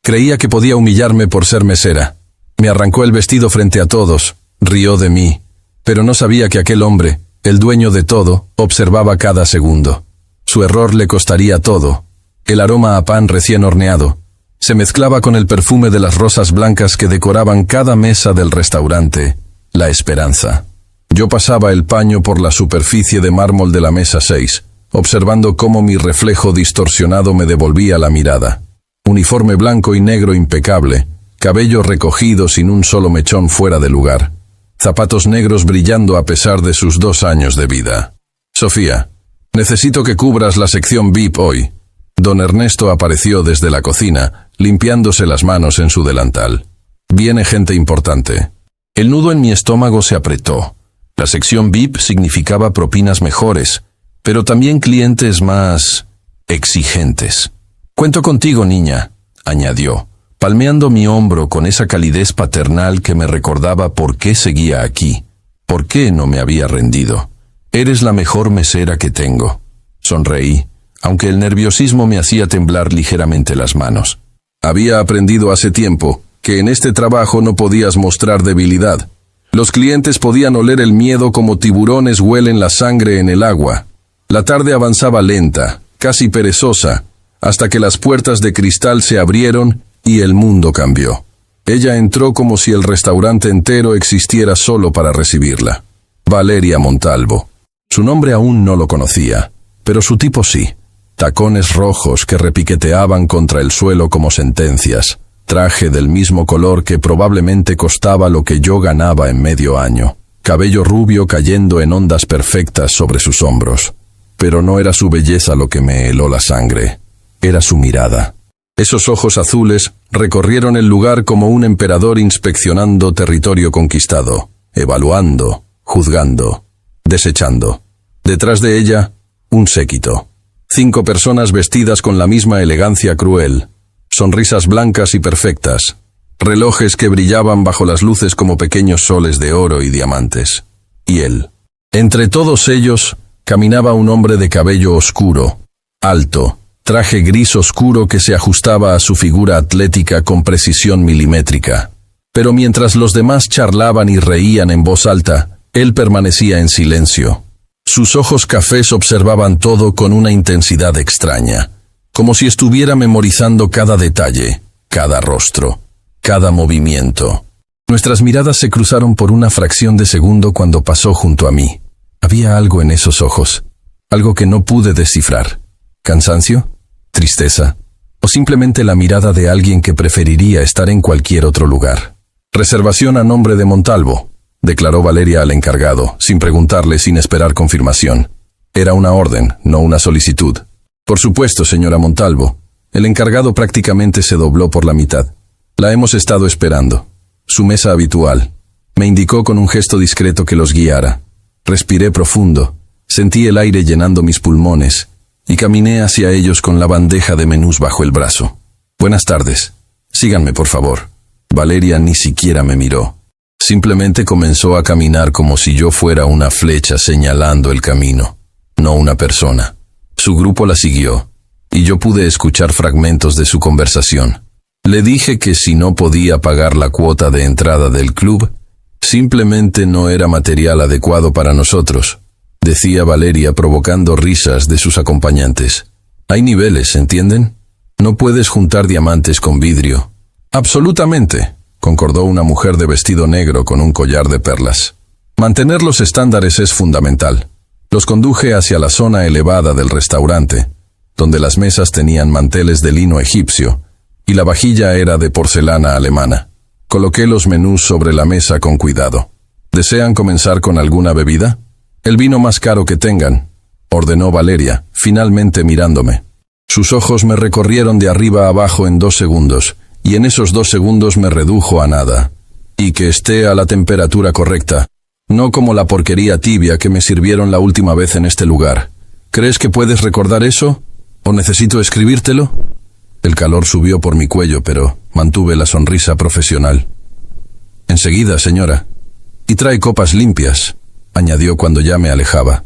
Creía que podía humillarme por ser mesera. Me arrancó el vestido frente a todos, rió de mí, pero no sabía que aquel hombre, el dueño de todo, observaba cada segundo. Su error le costaría todo. El aroma a pan recién horneado se mezclaba con el perfume de las rosas blancas que decoraban cada mesa del restaurante, la esperanza. Yo pasaba el paño por la superficie de mármol de la mesa 6, observando cómo mi reflejo distorsionado me devolvía la mirada. Uniforme blanco y negro impecable, cabello recogido sin un solo mechón fuera de lugar, zapatos negros brillando a pesar de sus 2 años de vida. Sofía, necesito que cubras la sección VIP hoy. Don Ernesto apareció desde la cocina, limpiándose las manos en su delantal. Viene gente importante. El nudo en mi estómago se apretó. La sección VIP significaba propinas mejores, pero también clientes más exigentes. «Cuento contigo, niña», añadió, palmeando mi hombro con esa calidez paternal que me recordaba por qué seguía aquí, por qué no me había rendido. «Eres la mejor mesera que tengo». Sonreí, aunque el nerviosismo me hacía temblar ligeramente las manos. Había aprendido hace tiempo que en este trabajo no podías mostrar debilidad. Los clientes podían oler el miedo como tiburones huelen la sangre en el agua. La tarde avanzaba lenta, casi perezosa, hasta que las puertas de cristal se abrieron y el mundo cambió. Ella entró como si el restaurante entero existiera solo para recibirla. Valeria Montalvo. Su nombre aún no lo conocía, pero su tipo sí. Tacones rojos que repiqueteaban contra el suelo como sentencias, traje del mismo color que probablemente costaba lo que yo ganaba en medio año, cabello rubio cayendo en ondas perfectas sobre sus hombros. Pero no era su belleza lo que me heló la sangre, era su mirada. Esos ojos azules recorrieron el lugar como un emperador inspeccionando territorio conquistado, evaluando, juzgando, desechando. Detrás de ella, un séquito. 5 personas vestidas con la misma elegancia cruel, sonrisas blancas y perfectas, relojes que brillaban bajo las luces como pequeños soles de oro y diamantes. Y él. Entre todos ellos, caminaba un hombre de cabello oscuro, alto, traje gris oscuro que se ajustaba a su figura atlética con precisión milimétrica. Pero mientras los demás charlaban y reían en voz alta, él permanecía en silencio. Sus ojos cafés observaban todo con una intensidad extraña, como si estuviera memorizando cada detalle, cada rostro, cada movimiento. Nuestras miradas se cruzaron por una fracción de segundo cuando pasó junto a mí. Había algo en esos ojos, algo que no pude descifrar. ¿Cansancio? ¿Tristeza? ¿O simplemente la mirada de alguien que preferiría estar en cualquier otro lugar? «Reservación a nombre de Montalvo», declaró Valeria al encargado, sin preguntarle, sin esperar confirmación. Era una orden, no una solicitud. «Por supuesto, señora Montalvo». El encargado prácticamente se dobló por la mitad. «La hemos estado esperando. Su mesa habitual». Me indicó con un gesto discreto que los guiara. Respiré profundo, sentí el aire llenando mis pulmones, y caminé hacia ellos con la bandeja de menús bajo el brazo. «Buenas tardes. Síganme, por favor». Valeria ni siquiera me miró. Simplemente comenzó a caminar como si yo fuera una flecha señalando el camino, no una persona. Su grupo la siguió, y yo pude escuchar fragmentos de su conversación. Le dije que si no podía pagar la cuota de entrada del club, simplemente no era material adecuado para nosotros, decía Valeria provocando risas de sus acompañantes. Hay niveles, ¿entienden? No puedes juntar diamantes con vidrio. Absolutamente, concordó una mujer de vestido negro con un collar de perlas. Mantener los estándares es fundamental. Los conduje hacia la zona elevada del restaurante, donde las mesas tenían manteles de lino egipcio y la vajilla era de porcelana alemana. Coloqué los menús sobre la mesa con cuidado. ¿Desean comenzar con alguna bebida? El vino más caro que tengan, ordenó Valeria, finalmente mirándome. Sus ojos me recorrieron de arriba a abajo en 2 segundos, y en esos 2 segundos me redujo a nada. Y que esté a la temperatura correcta, no como la porquería tibia que me sirvieron la última vez en este lugar. ¿Crees que puedes recordar eso? ¿O necesito escribírtelo? El calor subió por mi cuello, pero mantuve la sonrisa profesional. Enseguida, señora. Y trae copas limpias, añadió cuando ya me alejaba.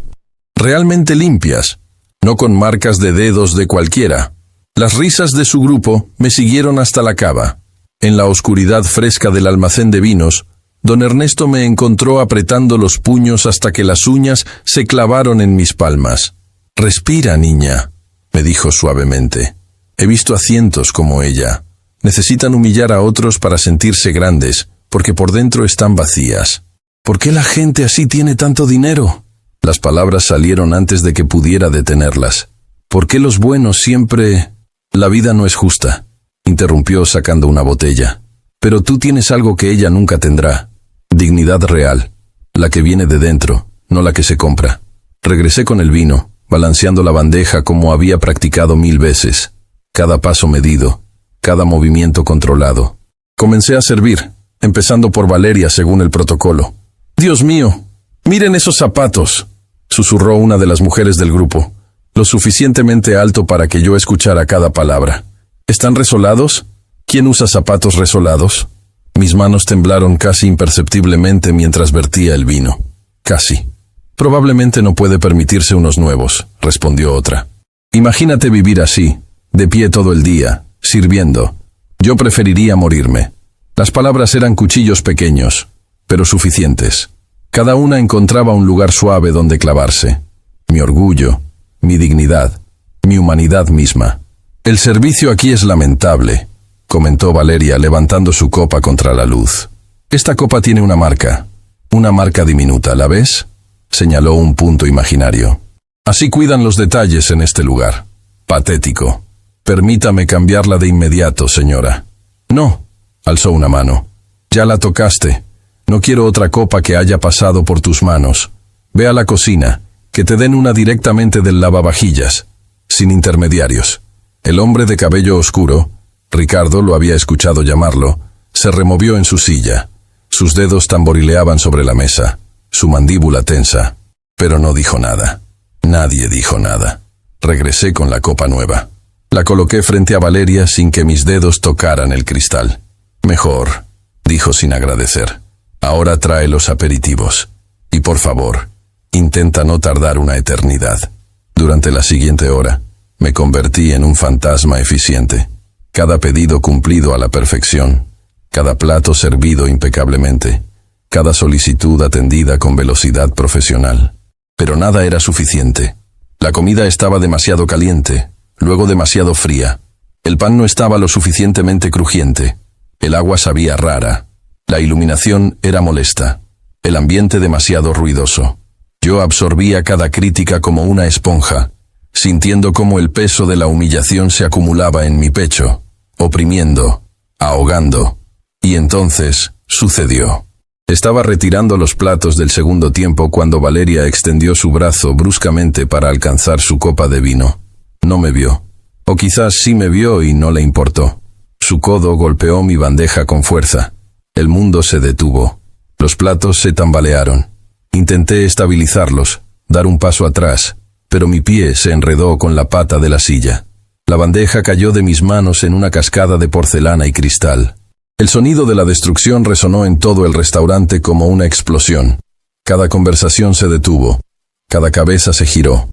Realmente limpias, no con marcas de dedos de cualquiera. Las risas de su grupo me siguieron hasta la cava. En la oscuridad fresca del almacén de vinos, don Ernesto me encontró apretando los puños hasta que las uñas se clavaron en mis palmas. «Respira, niña», me dijo suavemente. «He visto a cientos como ella. Necesitan humillar a otros para sentirse grandes, porque por dentro están vacías. ¿Por qué la gente así tiene tanto dinero?» Las palabras salieron antes de que pudiera detenerlas. «¿Por qué los buenos siempre...?» «La vida no es justa», interrumpió sacando una botella. «Pero tú tienes algo que ella nunca tendrá. Dignidad real, la que viene de dentro, no la que se compra». Regresé con el vino, balanceando la bandeja como había practicado 1000 veces. Cada paso medido, cada movimiento controlado. Comencé a servir, empezando por Valeria según el protocolo. «Dios mío, miren esos zapatos», susurró una de las mujeres del grupo, lo suficientemente alto para que yo escuchara cada palabra. «¿Están resolados? ¿Quién usa zapatos resolados?» Mis manos temblaron casi imperceptiblemente mientras vertía el vino. «Casi. Probablemente no puede permitirse unos nuevos», respondió otra. «Imagínate vivir así, de pie todo el día, sirviendo. Yo preferiría morirme». Las palabras eran cuchillos pequeños, pero suficientes. Cada una encontraba un lugar suave donde clavarse. Mi orgullo, mi dignidad, mi humanidad misma. «El servicio aquí es lamentable», comentó Valeria levantando su copa contra la luz. «Esta copa tiene una marca diminuta, ¿la ves?», señaló un punto imaginario. «Así cuidan los detalles en este lugar. Patético. Permítame cambiarla de inmediato, señora». «No», alzó una mano. «Ya la tocaste. No quiero otra copa que haya pasado por tus manos. Ve a la cocina, que te den una directamente del lavavajillas, sin intermediarios». El hombre de cabello oscuro, Ricardo lo había escuchado llamarlo, se removió en su silla. Sus dedos tamborileaban sobre la mesa, su mandíbula tensa, pero no dijo nada. Nadie dijo nada. Regresé con la copa nueva. La coloqué frente a Valeria sin que mis dedos tocaran el cristal. «Mejor», dijo sin agradecer. «Ahora trae los aperitivos. Y por favor, intenta no tardar una eternidad». Durante la siguiente hora, me convertí en un fantasma eficiente. Cada pedido cumplido a la perfección, cada plato servido impecablemente, cada solicitud atendida con velocidad profesional. Pero nada era suficiente. La comida estaba demasiado caliente, luego demasiado fría. El pan no estaba lo suficientemente crujiente. El agua sabía rara. La iluminación era molesta. El ambiente demasiado ruidoso. Yo absorbía cada crítica como una esponja, sintiendo cómo el peso de la humillación se acumulaba en mi pecho, oprimiendo, ahogando. Y entonces, sucedió. Estaba retirando los platos del segundo tiempo cuando Valeria extendió su brazo bruscamente para alcanzar su copa de vino. No me vio. O quizás sí me vio y no le importó. Su codo golpeó mi bandeja con fuerza. El mundo se detuvo. Los platos se tambalearon. Intenté estabilizarlos, dar un paso atrás, pero mi pie se enredó con la pata de la silla. La bandeja cayó de mis manos en una cascada de porcelana y cristal. El sonido de la destrucción resonó en todo el restaurante como una explosión. Cada conversación se detuvo. Cada cabeza se giró.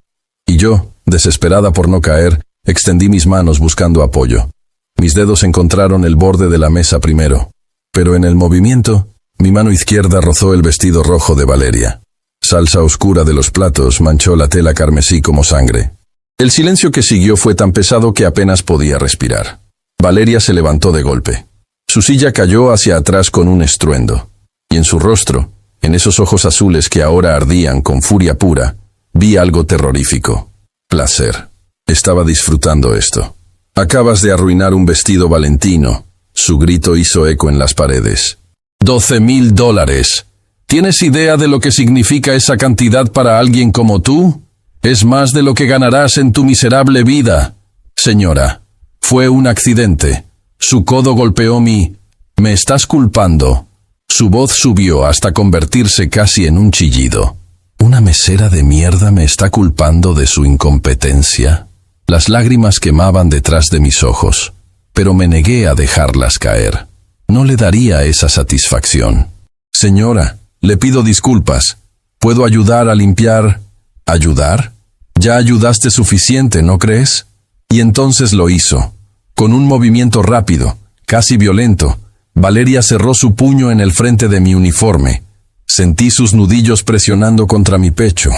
Y yo, desesperada por no caer, extendí mis manos buscando apoyo. Mis dedos encontraron el borde de la mesa primero. Pero en el movimiento, mi mano izquierda rozó el vestido rojo de Valeria. Salsa oscura de los platos manchó la tela carmesí como sangre. El silencio que siguió fue tan pesado que apenas podía respirar. Valeria se levantó de golpe. Su silla cayó hacia atrás con un estruendo. Y en su rostro, en esos ojos azules que ahora ardían con furia pura, vi algo terrorífico. Placer. Estaba disfrutando esto. «Acabas de arruinar un vestido valentino». Su grito hizo eco en las paredes. $12,000. ¿Tienes idea de lo que significa esa cantidad para alguien como tú? Es más de lo que ganarás en tu miserable vida. Señora, fue un accidente. Su codo golpeó mi... ¿Me estás culpando? Su voz subió hasta convertirse casi en un chillido. ¿Una mesera de mierda me está culpando de su incompetencia? Las lágrimas quemaban detrás de mis ojos, pero me negué a dejarlas caer. No le daría esa satisfacción. «Señora, le pido disculpas. ¿Puedo ayudar a limpiar?» «¿Ayudar? Ya ayudaste suficiente, ¿no crees? Y entonces lo hizo. Con un movimiento rápido, casi violento, Valeria cerró su puño en el frente de mi uniforme. Sentí sus nudillos presionando contra mi pecho,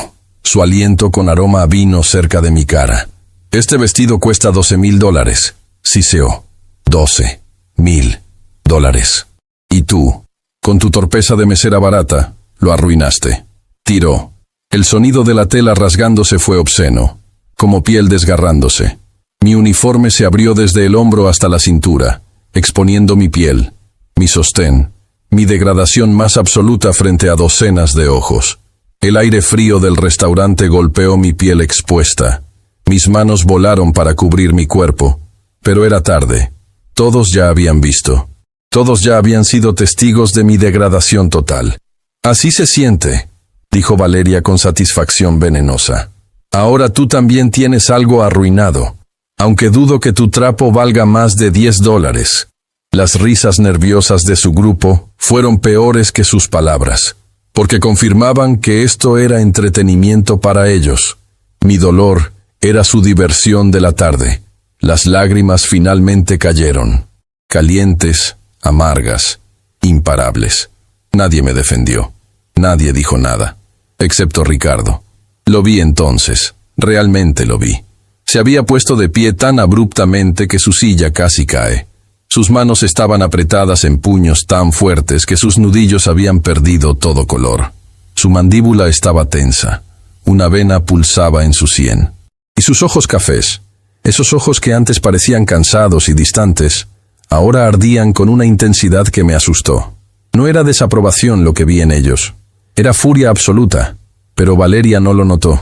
su aliento con aroma a vino cerca de mi cara. Este vestido cuesta $12,000, siseó. $12,000. Y tú, con tu torpeza de mesera barata, lo arruinaste. Tiró. El sonido de la tela rasgándose fue obsceno, como piel desgarrándose. Mi uniforme se abrió desde el hombro hasta la cintura, exponiendo mi piel, mi sostén, mi degradación más absoluta frente a docenas de ojos. El aire frío del restaurante golpeó mi piel expuesta. Mis manos volaron para cubrir mi cuerpo, pero era tarde. Todos ya habían visto. Todos ya habían sido testigos de mi degradación total. Así se siente, dijo Valeria con satisfacción venenosa. Ahora tú también tienes algo arruinado, aunque dudo que tu trapo valga más de $10. Las risas nerviosas de su grupo fueron peores que sus palabras, porque confirmaban que esto era entretenimiento para ellos. Mi dolor era su diversión de la tarde. Las lágrimas finalmente cayeron, calientes, amargas, imparables. Nadie me defendió. Nadie dijo nada, excepto Ricardo. Lo vi entonces, realmente lo vi. Se había puesto de pie tan abruptamente que su silla casi cae. Sus manos estaban apretadas en puños tan fuertes que sus nudillos habían perdido todo color. Su mandíbula estaba tensa. Una vena pulsaba en su sien. Y sus ojos cafés, esos ojos que antes parecían cansados y distantes, ahora ardían con una intensidad que me asustó. No era desaprobación lo que vi en ellos. Era furia absoluta, pero Valeria no lo notó,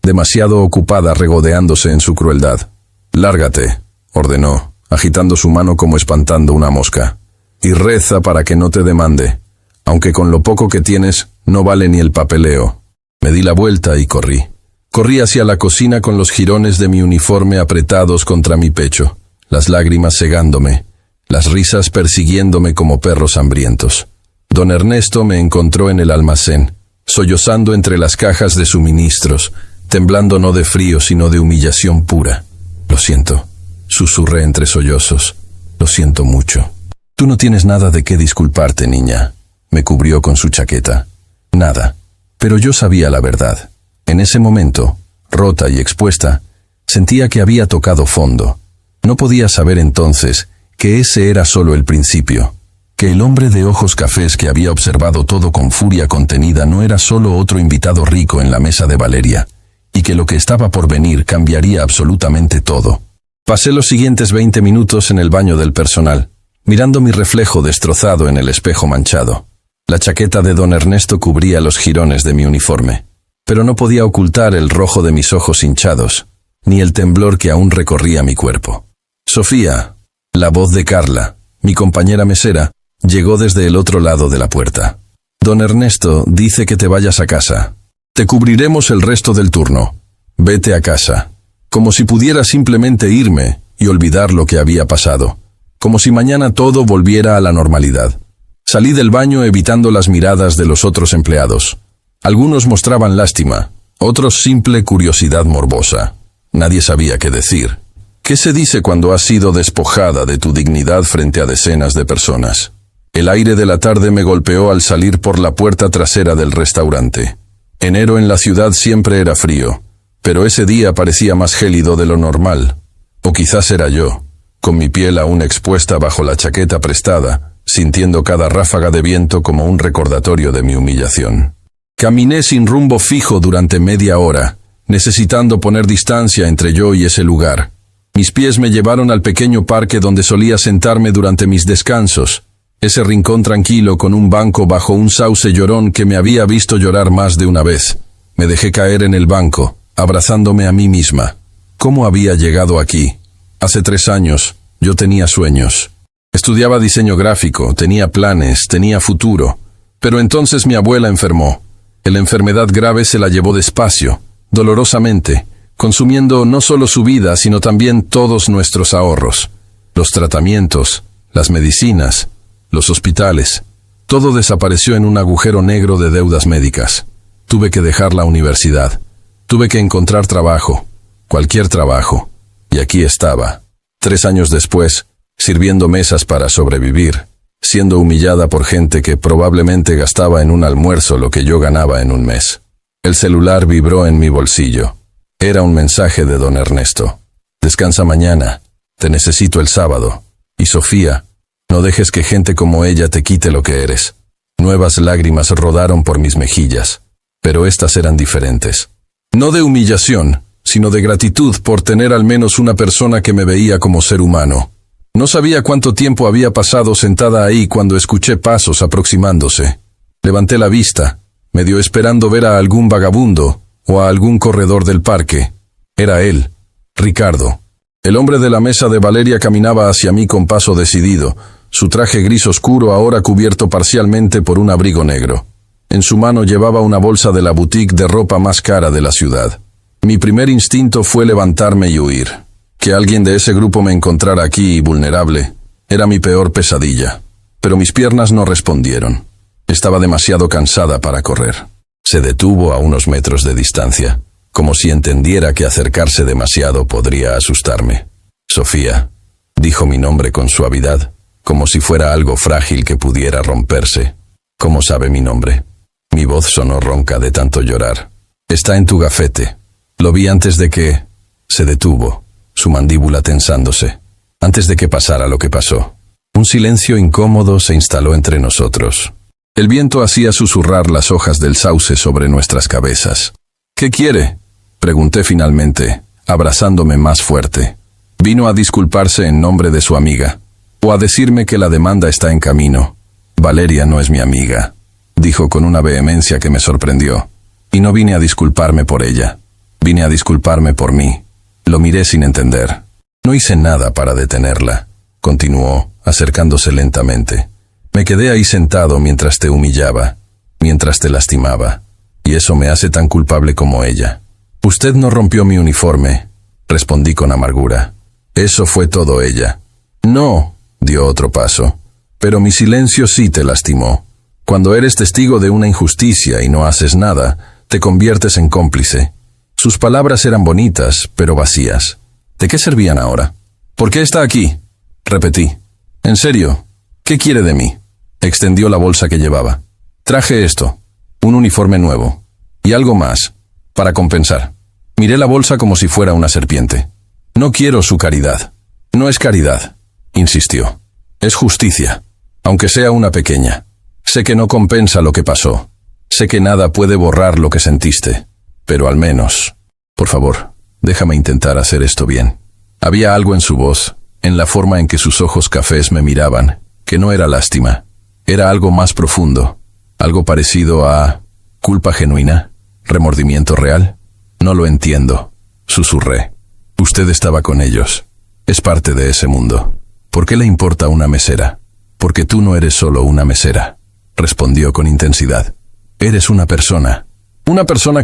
demasiado ocupada regodeándose en su crueldad. «Lárgate», ordenó, agitando su mano como espantando una mosca. «Y reza para que no te demande, aunque con lo poco que tienes no vale ni el papeleo». Me di la vuelta y corrí. Corrí hacia la cocina con los jirones de mi uniforme apretados contra mi pecho, las lágrimas cegándome, las risas persiguiéndome como perros hambrientos. Don Ernesto me encontró en el almacén, sollozando entre las cajas de suministros, temblando no de frío sino de humillación pura. «Lo siento», susurré entre sollozos. «Lo siento mucho». «Tú no tienes nada de qué disculparte, niña», me cubrió con su chaqueta. «Nada». Pero yo sabía la verdad. En ese momento, rota y expuesta, sentía que había tocado fondo. No podía saber entonces que ese era solo el principio, que el hombre de ojos cafés que había observado todo con furia contenida no era solo otro invitado rico en la mesa de Valeria, y que lo que estaba por venir cambiaría absolutamente todo. Pasé los siguientes 20 minutos en el baño del personal, mirando mi reflejo destrozado en el espejo manchado. La chaqueta de don Ernesto cubría los jirones de mi uniforme, pero no podía ocultar el rojo de mis ojos hinchados, ni el temblor que aún recorría mi cuerpo. Sofía, la voz de Carla, mi compañera mesera, llegó desde el otro lado de la puerta. «Don Ernesto dice que te vayas a casa. Te cubriremos el resto del turno. Vete a casa». Como si pudiera simplemente irme y olvidar lo que había pasado. Como si mañana todo volviera a la normalidad. Salí del baño evitando las miradas de los otros empleados. Algunos mostraban lástima, otros simple curiosidad morbosa. Nadie sabía qué decir. ¿Qué se dice cuando has sido despojada de tu dignidad frente a decenas de personas? El aire de la tarde me golpeó al salir por la puerta trasera del restaurante. Enero en la ciudad siempre era frío, pero ese día parecía más gélido de lo normal. O quizás era yo, con mi piel aún expuesta bajo la chaqueta prestada, sintiendo cada ráfaga de viento como un recordatorio de mi humillación. Caminé sin rumbo fijo durante media hora, necesitando poner distancia entre yo y ese lugar. Mis pies me llevaron al pequeño parque donde solía sentarme durante mis descansos, ese rincón tranquilo con un banco bajo un sauce llorón que me había visto llorar más de una vez. Me dejé caer en el banco, abrazándome a mí misma. ¿Cómo había llegado aquí? Hace 3 años, yo tenía sueños. Estudiaba diseño gráfico, tenía planes, tenía futuro. Pero entonces mi abuela enfermó. La enfermedad grave se la llevó despacio, dolorosamente, consumiendo no solo su vida, sino también todos nuestros ahorros. Los tratamientos, las medicinas, los hospitales. Todo desapareció en un agujero negro de deudas médicas. Tuve que dejar la universidad. Tuve que encontrar trabajo. Cualquier trabajo. Y aquí estaba, 3 años después, sirviendo mesas para sobrevivir, siendo humillada por gente que probablemente gastaba en un almuerzo lo que yo ganaba en un mes. El celular vibró en mi bolsillo. Era un mensaje de don Ernesto. Descansa mañana, te necesito el sábado. Y Sofía, no dejes que gente como ella te quite lo que eres. Nuevas lágrimas rodaron por mis mejillas, pero estas eran diferentes. No de humillación, sino de gratitud por tener al menos una persona que me veía como ser humano. No sabía cuánto tiempo había pasado sentada ahí cuando escuché pasos aproximándose. Levanté la vista, medio esperando ver a algún vagabundo o a algún corredor del parque. Era él, Ricardo. El hombre de la mesa de Valeria caminaba hacia mí con paso decidido, su traje gris oscuro ahora cubierto parcialmente por un abrigo negro. En su mano llevaba una bolsa de la boutique de ropa más cara de la ciudad. Mi primer instinto fue levantarme y huir. Que alguien de ese grupo me encontrara aquí vulnerable era mi peor pesadilla. Pero mis piernas no respondieron. Estaba demasiado cansada para correr. Se detuvo a unos metros de distancia, como si entendiera que acercarse demasiado podría asustarme. Sofía, dijo mi nombre con suavidad, como si fuera algo frágil que pudiera romperse. ¿Cómo sabe mi nombre? Mi voz sonó ronca de tanto llorar. Está en tu gafete. Lo vi antes de que... Se detuvo, su mandíbula tensándose, antes de que pasara lo que pasó. Un silencio incómodo se instaló entre nosotros. El viento hacía susurrar las hojas del sauce sobre nuestras cabezas. ¿Qué quiere?, pregunté finalmente, abrazándome más fuerte. Vino a disculparse en nombre de su amiga, o a decirme que la demanda está en camino. Valeria no es mi amiga, dijo con una vehemencia que me sorprendió. Y no vine a disculparme por ella. Vine a disculparme por mí. Lo miré sin entender. No hice nada para detenerla, continuó, acercándose lentamente. Me quedé ahí sentado mientras te humillaba, mientras te lastimaba, y eso me hace tan culpable como ella. Usted no rompió mi uniforme, respondí con amargura. Eso fue todo ella. No, dio otro paso, pero mi silencio sí te lastimó. Cuando eres testigo de una injusticia y no haces nada, te conviertes en cómplice. Sus palabras eran bonitas, pero vacías. ¿De qué servían ahora? ¿Por qué está aquí?, repetí. En serio, ¿qué quiere de mí? Extendió la bolsa que llevaba. Traje esto, un uniforme nuevo, y algo más, para compensar. Miré la bolsa como si fuera una serpiente. No quiero su caridad. No es caridad, insistió. Es justicia, aunque sea una pequeña. Sé que no compensa lo que pasó. Sé que nada puede borrar lo que sentiste. Pero al menos, por favor, déjame intentar hacer esto bien. Había algo en su voz, en la forma en que sus ojos cafés me miraban, que no era lástima. Era algo más profundo, algo parecido a... ¿culpa genuina? ¿Remordimiento real? No lo entiendo, susurré. Usted estaba con ellos. Es parte de ese mundo. ¿Por qué le importa una mesera? Porque tú no eres solo una mesera, respondió con intensidad. Eres una persona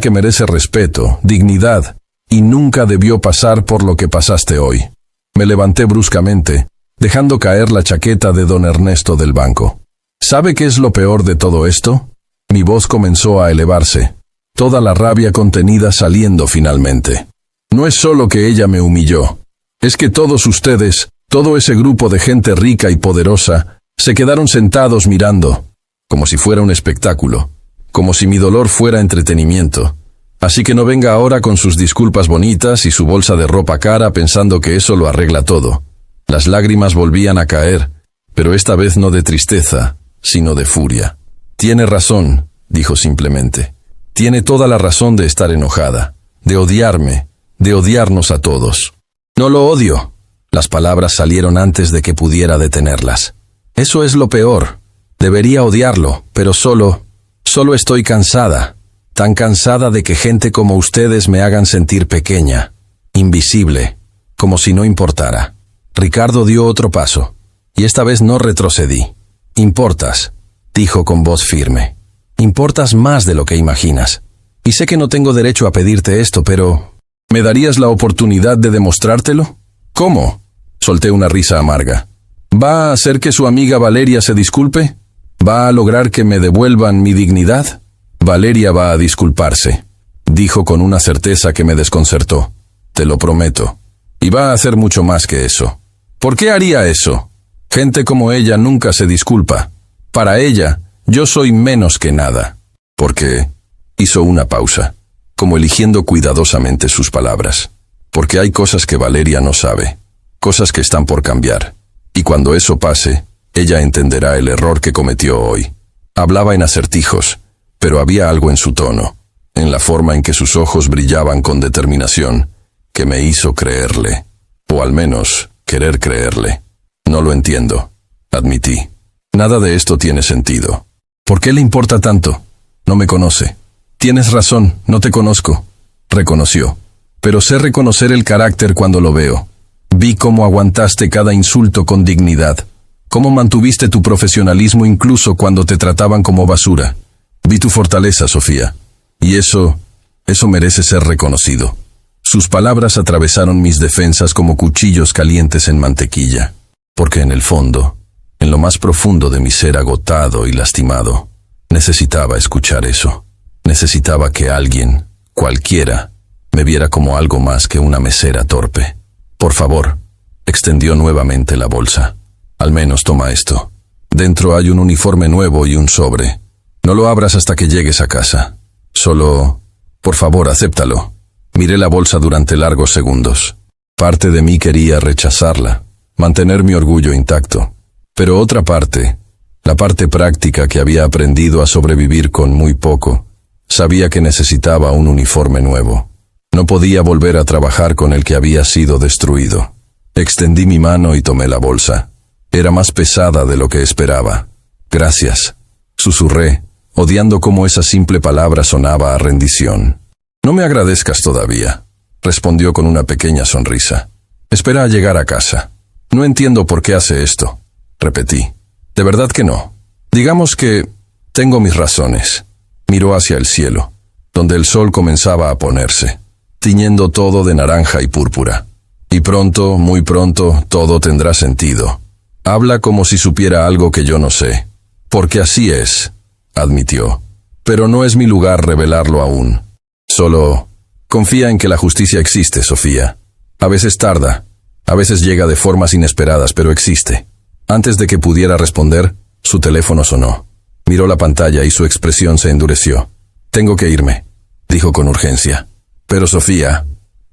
que merece respeto, dignidad, y nunca debió pasar por lo que pasaste hoy. Me levanté bruscamente, dejando caer la chaqueta de don Ernesto del banco. ¿Sabe qué es lo peor de todo esto? Mi voz comenzó a elevarse, toda la rabia contenida saliendo finalmente. No es solo que ella me humilló, es que todos ustedes, todo ese grupo de gente rica y poderosa, se quedaron sentados mirando, como si fuera un espectáculo, como si mi dolor fuera entretenimiento. Así que no venga ahora con sus disculpas bonitas y su bolsa de ropa cara pensando que eso lo arregla todo. Las lágrimas volvían a caer, pero esta vez no de tristeza, sino de furia. Tiene razón, dijo simplemente. Tiene toda la razón de estar enojada, de odiarme, de odiarnos a todos. No lo odio. Las palabras salieron antes de que pudiera detenerlas. Eso es lo peor. Debería odiarlo, pero solo estoy cansada. Tan cansada de que gente como ustedes me hagan sentir pequeña, invisible, como si no importara. Ricardo dio otro paso, y esta vez no retrocedí. Importas, dijo con voz firme. Importas más de lo que imaginas. Y sé que no tengo derecho a pedirte esto, pero... ¿me darías la oportunidad de demostrártelo? ¿Cómo? Solté una risa amarga. ¿Va a hacer que su amiga Valeria se disculpe? ¿Va a lograr que me devuelvan mi dignidad? Valeria va a disculparse, dijo con una certeza que me desconcertó. Te lo prometo. Y va a hacer mucho más que eso. ¿Por qué haría eso? Gente como ella nunca se disculpa. Para ella, yo soy menos que nada. Porque hizo una pausa, como eligiendo cuidadosamente sus palabras. Porque hay cosas que Valeria no sabe, cosas que están por cambiar. Y cuando eso pase, ella entenderá el error que cometió hoy. Hablaba en acertijos, pero había algo en su tono, en la forma en que sus ojos brillaban con determinación, que me hizo creerle, o al menos querer creerle. No lo entiendo, admití. Nada de esto tiene sentido. ¿Por qué le importa tanto? No me conoce. Tienes razón, no te conozco, reconoció. Pero sé reconocer el carácter cuando lo veo. Vi cómo aguantaste cada insulto con dignidad. Cómo mantuviste tu profesionalismo incluso cuando te trataban como basura. Vi tu fortaleza, Sofía. Y eso merece ser reconocido. Sus palabras atravesaron mis defensas como cuchillos calientes en mantequilla. Porque en el fondo, en lo más profundo de mi ser agotado y lastimado, necesitaba escuchar eso. Necesitaba que alguien, cualquiera, me viera como algo más que una mesera torpe. Por favor, extendió nuevamente la bolsa. Al menos toma esto. Dentro hay un uniforme nuevo y un sobre. No lo abras hasta que llegues a casa. Solo, por favor, acéptalo. Miré la bolsa durante largos segundos. Parte de mí quería rechazarla, mantener mi orgullo intacto. Pero otra parte, la parte práctica que había aprendido a sobrevivir con muy poco, sabía que necesitaba un uniforme nuevo. No podía volver a trabajar con el que había sido destruido. Extendí mi mano y tomé la bolsa. Era más pesada de lo que esperaba. Gracias, susurré, odiando cómo esa simple palabra sonaba a rendición. No me agradezcas todavía, respondió con una pequeña sonrisa. Espera a llegar a casa. No entiendo por qué hace esto, repetí. De verdad que no. Digamos que tengo mis razones. Miró hacia el cielo, donde el sol comenzaba a ponerse, tiñendo todo de naranja y púrpura. Y pronto, muy pronto, todo tendrá sentido. Habla como si supiera algo que yo no sé. Porque así es, admitió. Pero no es mi lugar revelarlo aún. Solo confía en que la justicia existe, Sofía. A veces tarda, a veces llega de formas inesperadas, pero existe. Antes de que pudiera responder, su teléfono sonó. Miró la pantalla y su expresión se endureció. Tengo que irme, dijo con urgencia. Pero Sofía,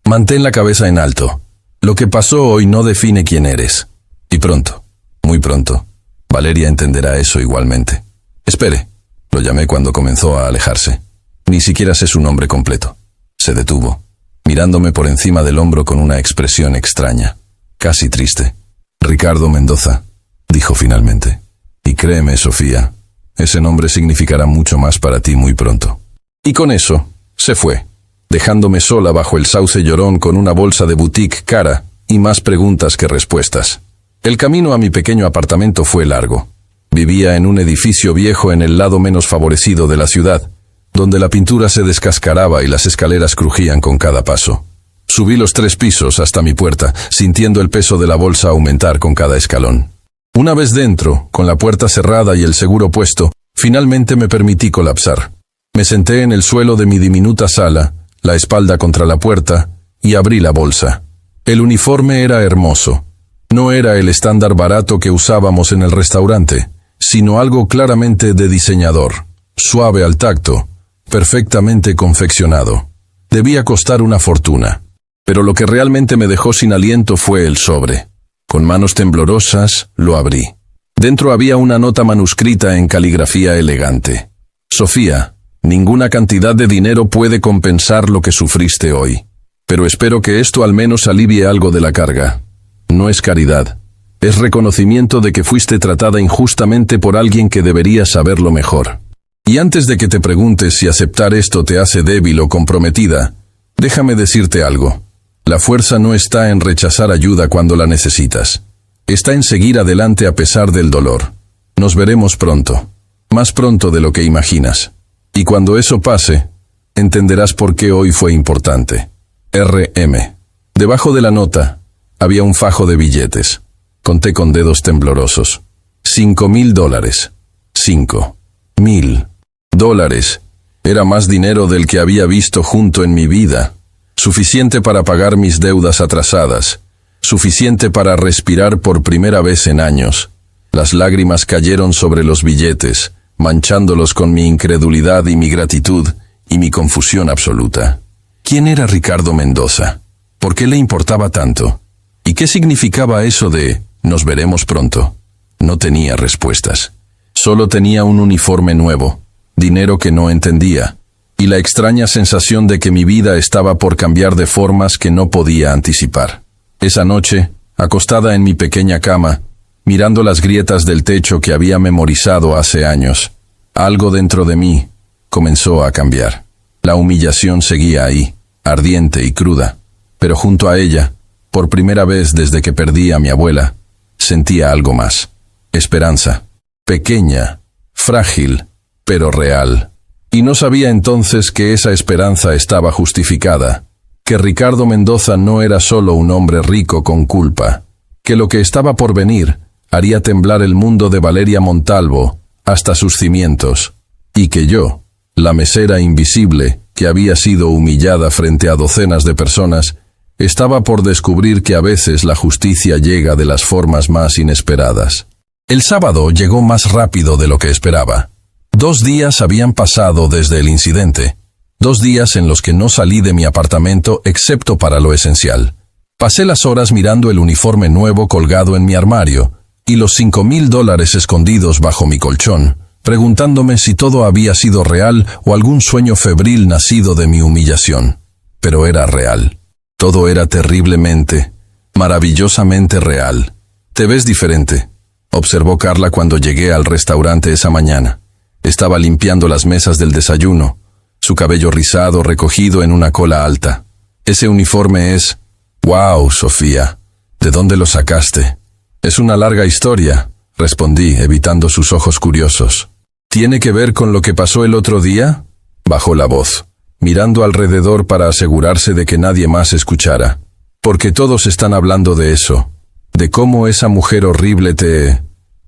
mantén la cabeza en alto. Lo que pasó hoy no define quién eres. Y pronto, muy pronto, Valeria entenderá eso igualmente. Espere, lo llamé cuando comenzó a alejarse. Ni siquiera sé su nombre completo. Se detuvo, mirándome por encima del hombro con una expresión extraña, casi triste. Ricardo Mendoza, dijo finalmente. Y créeme, Sofía, ese nombre significará mucho más para ti muy pronto. Y con eso, se fue, dejándome sola bajo el sauce llorón con una bolsa de boutique cara y más preguntas que respuestas. El camino a mi pequeño apartamento fue largo. Vivía en un edificio viejo en el lado menos favorecido de la ciudad, donde la pintura se descascaraba y las escaleras crujían con cada paso. Subí los 3 pisos hasta mi puerta, sintiendo el peso de la bolsa aumentar con cada escalón. Una vez dentro, con la puerta cerrada y el seguro puesto, finalmente me permití colapsar. Me senté en el suelo de mi diminuta sala, la espalda contra la puerta, y abrí la bolsa. El uniforme era hermoso. No era el estándar barato que usábamos en el restaurante, sino algo claramente de diseñador, suave al tacto, perfectamente confeccionado. Debía costar una fortuna. Pero lo que realmente me dejó sin aliento fue el sobre. Con manos temblorosas, lo abrí. Dentro había una nota manuscrita en caligrafía elegante. Sofía, ninguna cantidad de dinero puede compensar lo que sufriste hoy. Pero espero que esto al menos alivie algo de la carga. No es caridad. Es reconocimiento de que fuiste tratada injustamente por alguien que debería saberlo mejor. Y antes de que te preguntes si aceptar esto te hace débil o comprometida, déjame decirte algo. La fuerza no está en rechazar ayuda cuando la necesitas. Está en seguir adelante a pesar del dolor. Nos veremos pronto. Más pronto de lo que imaginas. Y cuando eso pase, entenderás por qué hoy fue importante. R.M. Debajo de la nota, había un fajo de billetes. Conté con dedos temblorosos. $5,000. $5,000. Era más dinero del que había visto junto en mi vida. Suficiente para pagar mis deudas atrasadas. Suficiente para respirar por primera vez en años. Las lágrimas cayeron sobre los billetes, manchándolos con mi incredulidad y mi gratitud y mi confusión absoluta. ¿Quién era Ricardo Mendoza? ¿Por qué le importaba tanto? ¿Y qué significaba eso de «nos veremos pronto»? No tenía respuestas. Solo tenía un uniforme nuevo, dinero que no entendía, y la extraña sensación de que mi vida estaba por cambiar de formas que no podía anticipar. Esa noche, acostada en mi pequeña cama, mirando las grietas del techo que había memorizado hace años, algo dentro de mí comenzó a cambiar. La humillación seguía ahí, ardiente y cruda, pero junto a ella, por primera vez desde que perdí a mi abuela, sentía algo más. Esperanza. Pequeña, frágil, pero real. Y no sabía entonces que esa esperanza estaba justificada, que Ricardo Mendoza no era solo un hombre rico con culpa, que lo que estaba por venir haría temblar el mundo de Valeria Montalvo hasta sus cimientos, y que yo, la mesera invisible que había sido humillada frente a docenas de personas, estaba por descubrir que a veces la justicia llega de las formas más inesperadas. El sábado llegó más rápido de lo que esperaba. 2 días habían pasado desde el incidente. 2 días en los que no salí de mi apartamento excepto para lo esencial. Pasé las horas mirando el uniforme nuevo colgado en mi armario y los $5,000 escondidos bajo mi colchón, preguntándome si todo había sido real o algún sueño febril nacido de mi humillación. Pero era real. Todo era terriblemente, maravillosamente real. «Te ves diferente», observó Carla cuando llegué al restaurante esa mañana. Estaba limpiando las mesas del desayuno, su cabello rizado recogido en una cola alta. «Ese uniforme es...» «Wow, Sofía, ¿de dónde lo sacaste?» «Es una larga historia», respondí, evitando sus ojos curiosos. «¿Tiene que ver con lo que pasó el otro día?» Bajó la voz, mirando alrededor para asegurarse de que nadie más escuchara. «Porque todos están hablando de eso, de cómo esa mujer horrible te...»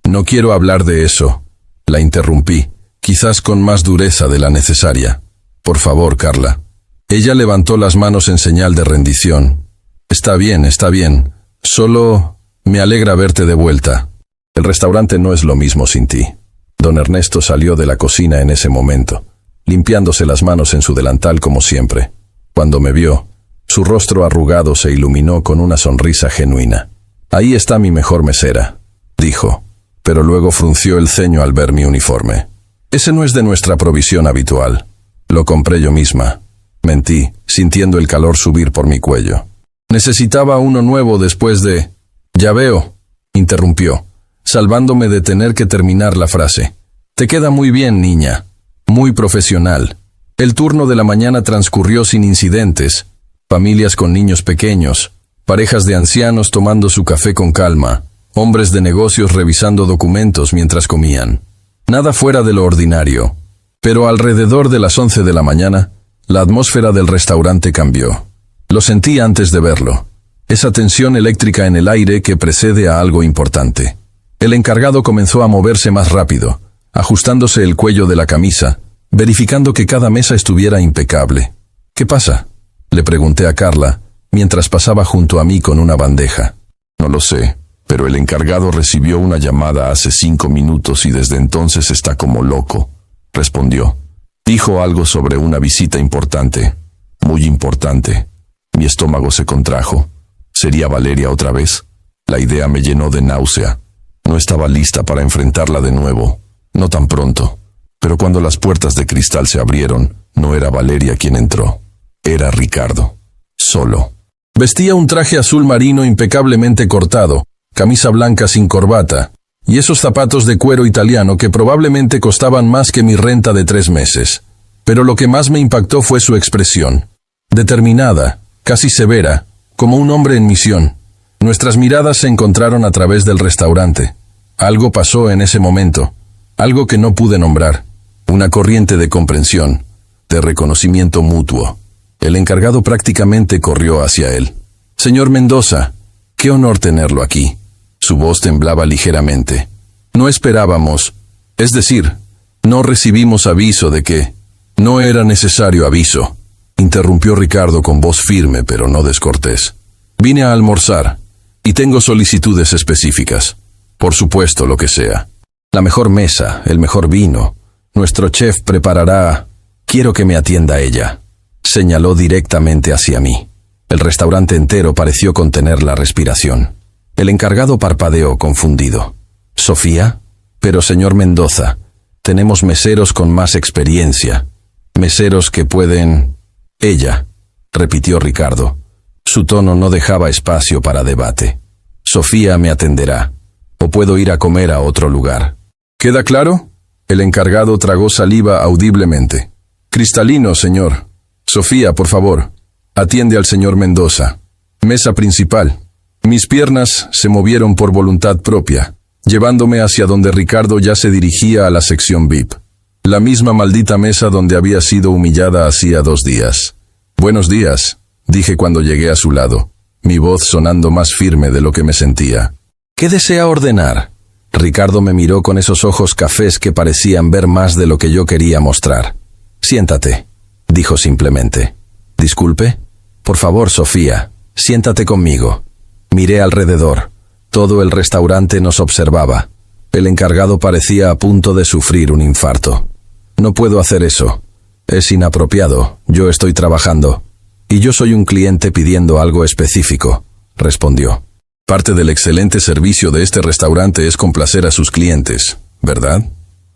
«No quiero hablar de eso», la interrumpí, quizás con más dureza de la necesaria. «Por favor, Carla». Ella levantó las manos en señal de rendición. Está bien, solo me alegra verte de vuelta. El restaurante no es lo mismo sin ti». Don Ernesto salió de la cocina en ese momento, limpiándose las manos en su delantal como siempre. Cuando me vio, su rostro arrugado se iluminó con una sonrisa genuina. «Ahí está mi mejor mesera», dijo, pero luego frunció el ceño al ver mi uniforme. «Ese no es de nuestra provisión habitual. Lo compré yo misma», mentí, sintiendo el calor subir por mi cuello. «Necesitaba uno nuevo después de...» «Ya veo», interrumpió, salvándome de tener que terminar la frase. «Te queda muy bien, niña. Muy profesional». El turno de la mañana transcurrió sin incidentes. Familias con niños pequeños, parejas de ancianos tomando su café con calma, hombres de negocios revisando documentos mientras comían. Nada fuera de lo ordinario. Pero alrededor de las 11 de la mañana, la atmósfera del restaurante cambió. Lo sentí antes de verlo. Esa tensión eléctrica en el aire que precede a algo importante. El encargado comenzó a moverse más rápido, ajustándose el cuello de la camisa, verificando que cada mesa estuviera impecable. «¿Qué pasa?», le pregunté a Carla, mientras pasaba junto a mí con una bandeja. «No lo sé, pero el encargado recibió una llamada hace 5 minutos y desde entonces está como loco», respondió. «Dijo algo sobre una visita importante, muy importante». Mi estómago se contrajo. ¿Sería Valeria otra vez? La idea me llenó de náusea. No estaba lista para enfrentarla de nuevo, no tan pronto. Pero cuando las puertas de cristal se abrieron, no era Valeria quien entró. Era Ricardo. Solo. Vestía un traje azul marino impecablemente cortado, camisa blanca sin corbata, y esos zapatos de cuero italiano que probablemente costaban más que mi renta de 3 meses. Pero lo que más me impactó fue su expresión. Determinada, casi severa, como un hombre en misión. Nuestras miradas se encontraron a través del restaurante. Algo pasó en ese momento, algo que no pude nombrar. Una corriente de comprensión, de reconocimiento mutuo. El encargado prácticamente corrió hacia él. «Señor Mendoza, qué honor tenerlo aquí». Su voz temblaba ligeramente. «No esperábamos, es decir, no recibimos aviso de que...» «No era necesario aviso», interrumpió Ricardo con voz firme pero no descortés. Vine a almorzar, y tengo solicitudes específicas. Por supuesto, lo que sea. La mejor mesa, el mejor vino. Nuestro chef preparará... Quiero que me atienda ella. Señaló directamente hacia mí. El restaurante entero pareció contener la respiración. El encargado parpadeó confundido. ¿Sofía? Pero señor Mendoza, tenemos meseros con más experiencia. Meseros que pueden... Ella, repitió Ricardo. Su tono no dejaba espacio para debate. Sofía me atenderá. O puedo ir a comer a otro lugar. ¿Queda claro? El encargado tragó saliva audiblemente. Cristalino, señor. Sofía, por favor, atiende al señor Mendoza. Mesa principal. Mis piernas se movieron por voluntad propia, llevándome hacia donde Ricardo ya se dirigía a la sección VIP. La misma maldita mesa donde había sido humillada hacía 2 días. Buenos días, dije cuando llegué a su lado, mi voz sonando más firme de lo que me sentía. ¿Qué desea ordenar? Ricardo me miró con esos ojos cafés que parecían ver más de lo que yo quería mostrar. Siéntate, dijo simplemente. Disculpe. Por favor, Sofía, siéntate conmigo. Miré alrededor. Todo el restaurante nos observaba. El encargado parecía a punto de sufrir un infarto. No puedo hacer eso. Es inapropiado. Yo estoy trabajando. Y yo soy un cliente pidiendo algo específico, respondió. Parte del excelente servicio de este restaurante es complacer a sus clientes, ¿verdad?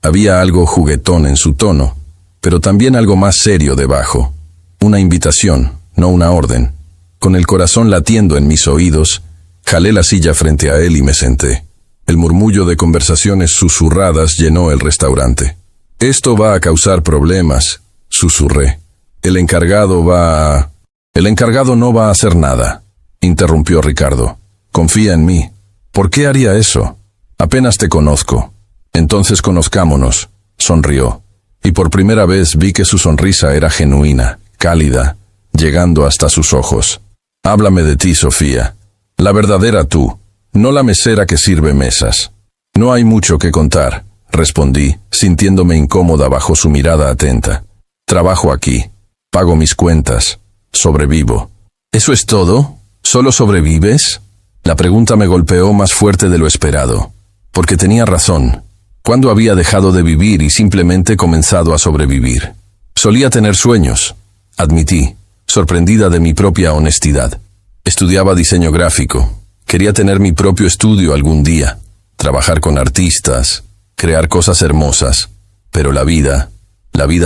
Había algo juguetón en su tono, pero también algo más serio debajo. Una invitación, no una orden. Con el corazón latiendo en mis oídos, jalé la silla frente a él y me senté. El murmullo de conversaciones susurradas llenó el restaurante. Esto va a causar problemas, susurré. El encargado no va a hacer nada, interrumpió Ricardo. Confía en mí. ¿Por qué haría eso? Apenas te conozco. Entonces conozcámonos, sonrió. Y por primera vez vi que su sonrisa era genuina, cálida, llegando hasta sus ojos. Háblame de ti, Sofía. La verdadera tú, no la mesera que sirve mesas. No hay mucho que contar, respondí, sintiéndome incómoda bajo su mirada atenta. Trabajo aquí, pago mis cuentas, sobrevivo. ¿Eso es todo? ¿Solo sobrevives? La pregunta me golpeó más fuerte de lo esperado, porque tenía razón. ¿Cuándo había dejado de vivir y simplemente comenzado a sobrevivir? Solía tener sueños, admití, sorprendida de mi propia honestidad. Estudiaba diseño gráfico. Quería tener mi propio estudio algún día, trabajar con artistas, crear cosas hermosas. Pero la vida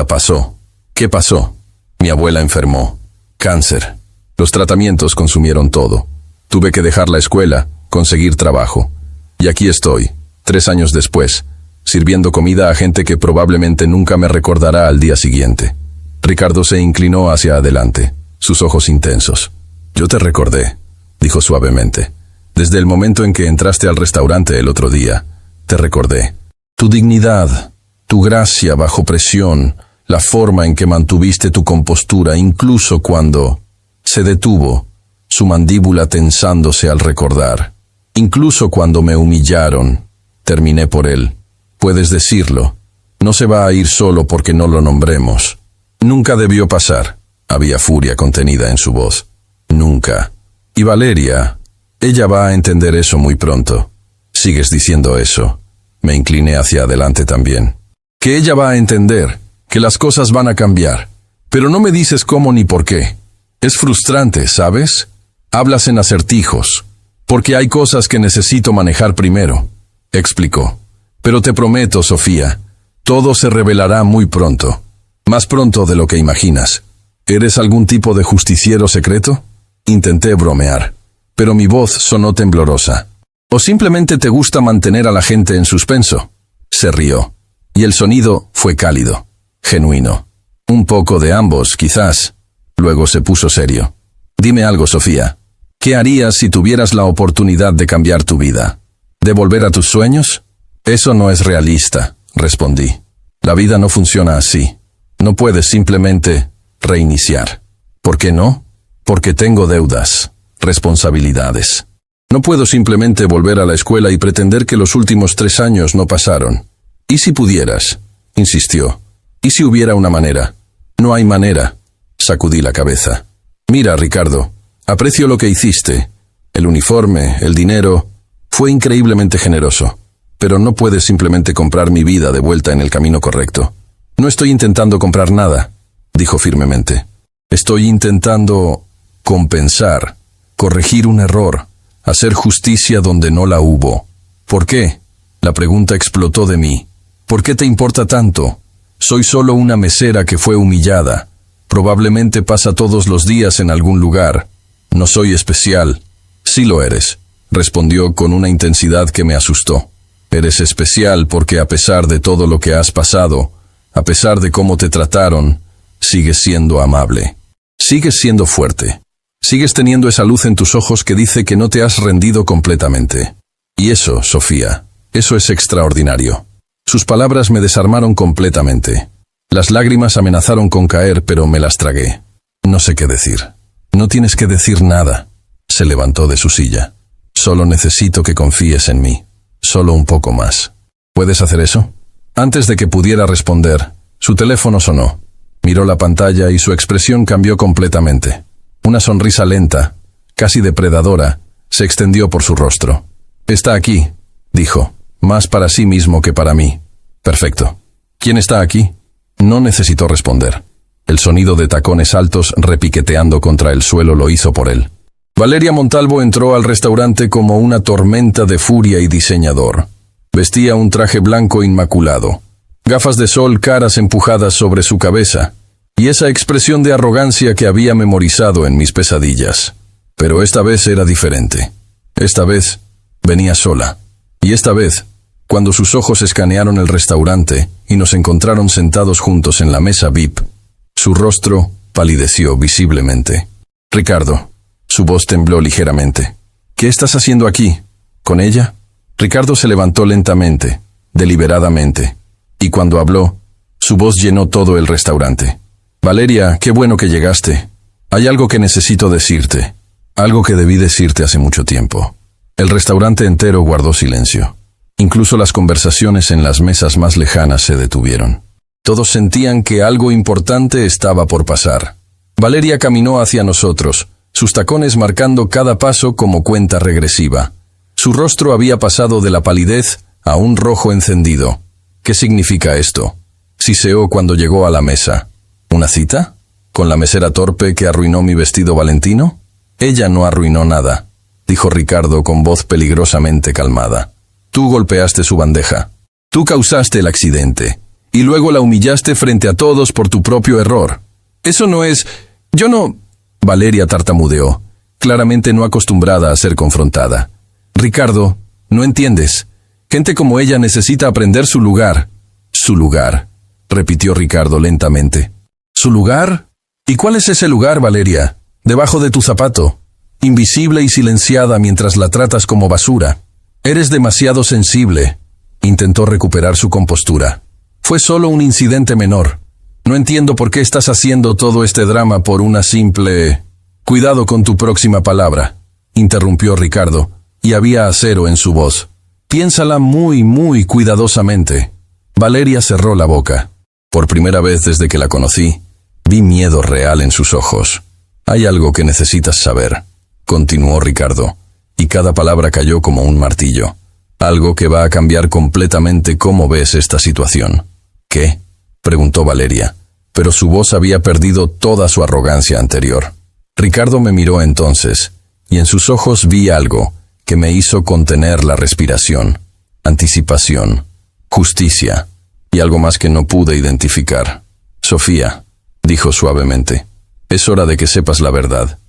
pasó. ¿Qué pasó? Mi abuela enfermó. Cáncer. Los tratamientos consumieron todo. Tuve que dejar la escuela, conseguir trabajo. Y aquí estoy, 3 años después, sirviendo comida a gente que probablemente nunca me recordará al día siguiente. Ricardo se inclinó hacia adelante, sus ojos intensos. Yo te recordé, dijo suavemente. Desde el momento en que entraste al restaurante el otro día, te recordé. Tu dignidad, tu gracia bajo presión, la forma en que mantuviste tu compostura, incluso cuando se detuvo, su mandíbula tensándose al recordar. Incluso cuando me humillaron, terminé por él. Puedes decirlo. No se va a ir solo porque no lo nombremos. Nunca debió pasar. Había furia contenida en su voz. Nunca. Y Valeria, ella va a entender eso muy pronto. ¿Sigues diciendo eso? Me incliné hacia adelante también. Que ella va a entender, que las cosas van a cambiar. Pero no me dices cómo ni por qué. Es frustrante, ¿sabes? Hablas en acertijos, porque hay cosas que necesito manejar primero, explicó. Pero te prometo, Sofía, todo se revelará muy pronto, más pronto de lo que imaginas. ¿Eres algún tipo de justiciero secreto? Intenté bromear, pero mi voz sonó temblorosa. ¿O simplemente te gusta mantener a la gente en suspenso? Se rió, y el sonido fue cálido, genuino. Un poco de ambos, quizás. Luego se puso serio. Dime algo, Sofía. ¿Qué harías si tuvieras la oportunidad de cambiar tu vida? ¿De volver a tus sueños? Eso no es realista, respondí. La vida no funciona así. No puedes simplemente reiniciar. ¿Por qué no? Porque tengo deudas, responsabilidades. No puedo simplemente volver a la escuela y pretender que los últimos 3 años no pasaron. ¿Y si pudieras? Insistió. ¿Y si hubiera una manera? No hay manera. Sacudí la cabeza. Mira, Ricardo, aprecio lo que hiciste. El uniforme, el dinero, fue increíblemente generoso. Pero no puedes simplemente comprar mi vida de vuelta en el camino correcto. No estoy intentando comprar nada, dijo firmemente. Estoy intentando compensar, corregir un error, hacer justicia donde no la hubo. ¿Por qué? La pregunta explotó de mí. ¿Por qué te importa tanto? Soy solo una mesera que fue humillada. Probablemente pasa todos los días en algún lugar. No soy especial. Sí lo eres, respondió con una intensidad que me asustó. Eres especial porque a pesar de todo lo que has pasado, a pesar de cómo te trataron, sigues siendo amable. Sigues siendo fuerte. Sigues teniendo esa luz en tus ojos que dice que no te has rendido completamente. Y eso, Sofía, eso es extraordinario. Sus palabras me desarmaron completamente. Las lágrimas amenazaron con caer, pero me las tragué. No sé qué decir. No tienes que decir nada. Se levantó de su silla. Solo necesito que confíes en mí. Solo un poco más. ¿Puedes hacer eso? Antes de que pudiera responder, su teléfono sonó. Miró la pantalla y su expresión cambió completamente. Una sonrisa lenta, casi depredadora, se extendió por su rostro. Está aquí, dijo, más para sí mismo que para mí. Perfecto. ¿Quién está aquí? No necesitó responder. El sonido de tacones altos repiqueteando contra el suelo lo hizo por él. Valeria Montalvo entró al restaurante como una tormenta de furia y diseñador. Vestía un traje blanco inmaculado, gafas de sol caras empujadas sobre su cabeza, y esa expresión de arrogancia que había memorizado en mis pesadillas. Pero esta vez era diferente. Esta vez venía sola. Y esta vez, cuando sus ojos escanearon el restaurante y nos encontraron sentados juntos en la mesa VIP, su rostro palideció visiblemente. Ricardo. Su voz tembló ligeramente. ¿Qué estás haciendo aquí? ¿Con ella? Ricardo se levantó lentamente, deliberadamente, y cuando habló, su voz llenó todo el restaurante. Valeria, qué bueno que llegaste. Hay algo que necesito decirte. Algo que debí decirte hace mucho tiempo. El restaurante entero guardó silencio. Incluso las conversaciones en las mesas más lejanas se detuvieron. Todos sentían que algo importante estaba por pasar. Valeria caminó hacia nosotros, sus tacones marcando cada paso como cuenta regresiva. Su rostro había pasado de la palidez a un rojo encendido. ¿Qué significa esto? Siseó cuando llegó a la mesa. ¿Una cita? ¿Con la mesera torpe que arruinó mi vestido valentino? Ella no arruinó nada, dijo Ricardo con voz peligrosamente calmada. Tú golpeaste su bandeja. Tú causaste el accidente. Y luego la humillaste frente a todos por tu propio error. Eso no es... Yo no... Valeria tartamudeó, claramente no acostumbrada a ser confrontada. Ricardo, no entiendes. Gente como ella necesita aprender su lugar. Su lugar, repitió Ricardo lentamente. ¿Su lugar? ¿Y cuál es ese lugar, Valeria? Debajo de tu zapato. Invisible y silenciada mientras la tratas como basura. Eres demasiado sensible. Intentó recuperar su compostura. Fue solo un incidente menor. No entiendo por qué estás haciendo todo este drama por una simple... Cuidado con tu próxima palabra, interrumpió Ricardo, y había acero en su voz. Piénsala muy cuidadosamente. Valeria cerró la boca. Por primera vez desde que la conocí, vi miedo real en sus ojos. Hay algo que necesitas saber, continuó Ricardo, y cada palabra cayó como un martillo. Algo que va a cambiar completamente cómo ves esta situación. ¿Qué? Preguntó Valeria, pero su voz había perdido toda su arrogancia anterior. Ricardo me miró entonces, y en sus ojos vi algo que me hizo contener la respiración, anticipación, justicia, y algo más que no pude identificar. Sofía, dijo suavemente, es hora de que sepas la verdad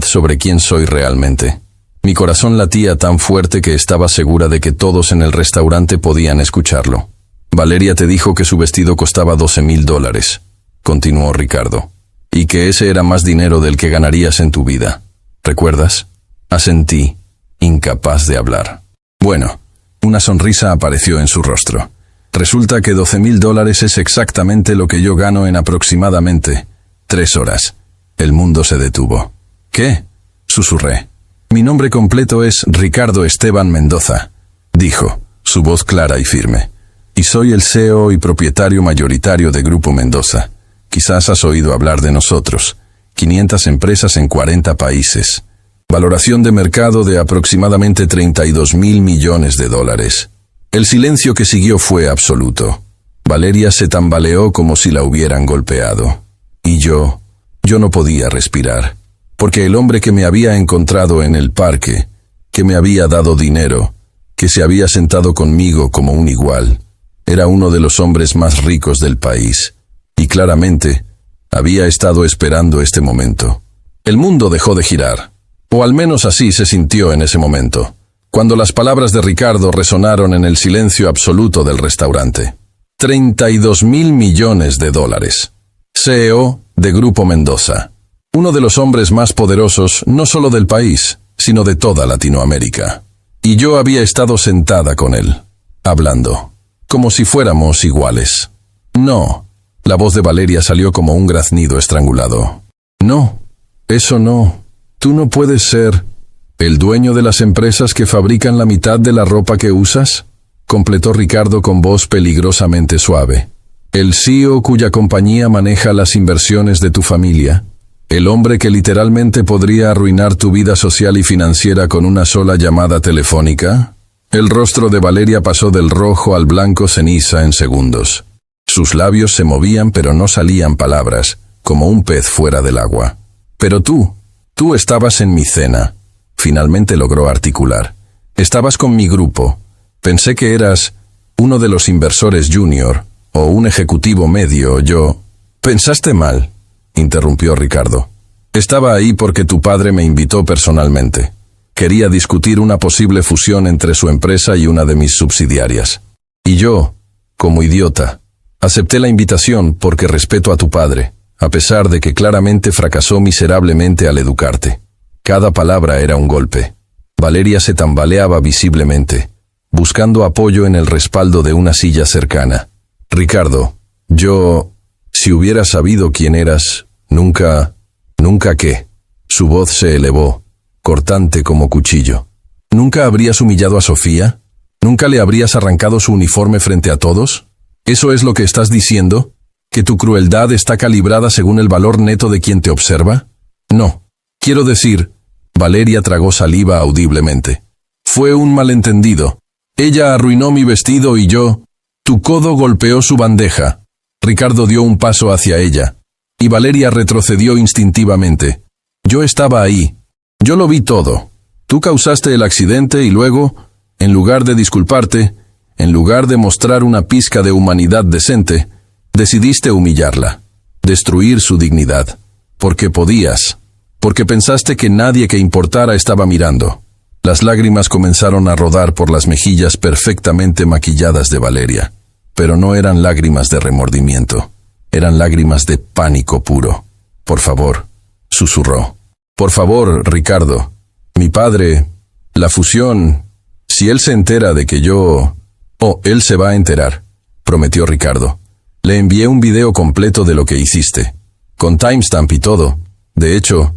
sobre quién soy realmente. Mi corazón latía tan fuerte que estaba segura de que todos en el restaurante podían escucharlo. Valeria te dijo que su vestido costaba $12,000, continuó Ricardo, y que ese era más dinero del que ganarías en tu vida. ¿Recuerdas? Asentí, incapaz de hablar. Bueno, una sonrisa apareció en su rostro. Resulta que $12,000 es exactamente lo que yo gano en aproximadamente 3 horas. El mundo se detuvo. ¿Qué? Susurré. Mi nombre completo es Ricardo Esteban Mendoza, dijo, su voz clara y firme. Y soy el CEO y propietario mayoritario de Grupo Mendoza, Quizás has oído hablar de nosotros. 500 empresas en 40 países. Valoración de mercado de aproximadamente 32.000 millones de dólares. El silencio que siguió fue absoluto. Valeria se tambaleó como si la hubieran golpeado. Y yo no podía respirar. Porque el hombre que me había encontrado en el parque, que me había dado dinero, que se había sentado conmigo como un igual, era uno de los hombres más ricos del país. Y claramente, había estado esperando este momento. El mundo dejó de girar. O al menos así se sintió en ese momento, cuando las palabras de Ricardo resonaron en el silencio absoluto del restaurante. 32.000 millones de dólares. CEO de Grupo Mendoza. Uno de los hombres más poderosos no solo del país, sino de toda Latinoamérica. Y yo había estado sentada con él, hablando, como si fuéramos iguales. No, la voz de Valeria salió como un graznido estrangulado. No, eso no. Tú no puedes ser el dueño de las empresas que fabrican la mitad de la ropa que usas, completó Ricardo con voz peligrosamente suave. El CEO cuya compañía maneja las inversiones de tu familia. El hombre que literalmente podría arruinar tu vida social y financiera con una sola llamada telefónica. El rostro de Valeria pasó del rojo al blanco ceniza en segundos. Sus labios se movían pero no salían palabras, como un pez fuera del agua. Pero tú estabas en mi cena. Finalmente logró articular. Estabas con mi grupo. Pensé que eras uno de los inversores junior, o un ejecutivo medio, yo... Pensaste mal, interrumpió Ricardo. Estaba ahí porque tu padre me invitó personalmente. Quería discutir una posible fusión entre su empresa y una de mis subsidiarias. Y yo, como idiota, acepté la invitación porque respeto a tu padre, a pesar de que claramente fracasó miserablemente al educarte. Cada palabra era un golpe. Valeria se tambaleaba visiblemente, buscando apoyo en el respaldo de una silla cercana. Ricardo, si hubiera sabido quién eras, nunca qué. Su voz se elevó, cortante como cuchillo. ¿Nunca habrías humillado a Sofía? ¿Nunca le habrías arrancado su uniforme frente a todos? ¿Eso es lo que estás diciendo? ¿Que tu crueldad está calibrada según el valor neto de quien te observa? No. Quiero decir, Valeria tragó saliva audiblemente. Fue un malentendido. Ella arruinó mi vestido y yo... Tu codo golpeó su bandeja. Ricardo dio un paso hacia ella, y Valeria retrocedió instintivamente. Yo estaba ahí. Yo lo vi todo. Tú causaste el accidente y luego, en lugar de disculparte, en lugar de mostrar una pizca de humanidad decente, decidiste humillarla, destruir su dignidad, porque podías, porque pensaste que nadie que importara estaba mirando. Las lágrimas comenzaron a rodar por las mejillas perfectamente maquilladas de Valeria, pero no eran lágrimas de remordimiento, eran lágrimas de pánico puro. Por favor, susurró. Por favor, Ricardo, mi padre, la fusión, si él se entera de que yo... Oh, él se va a enterar, prometió Ricardo. Le envié un video completo de lo que hiciste, con timestamp y todo. De hecho,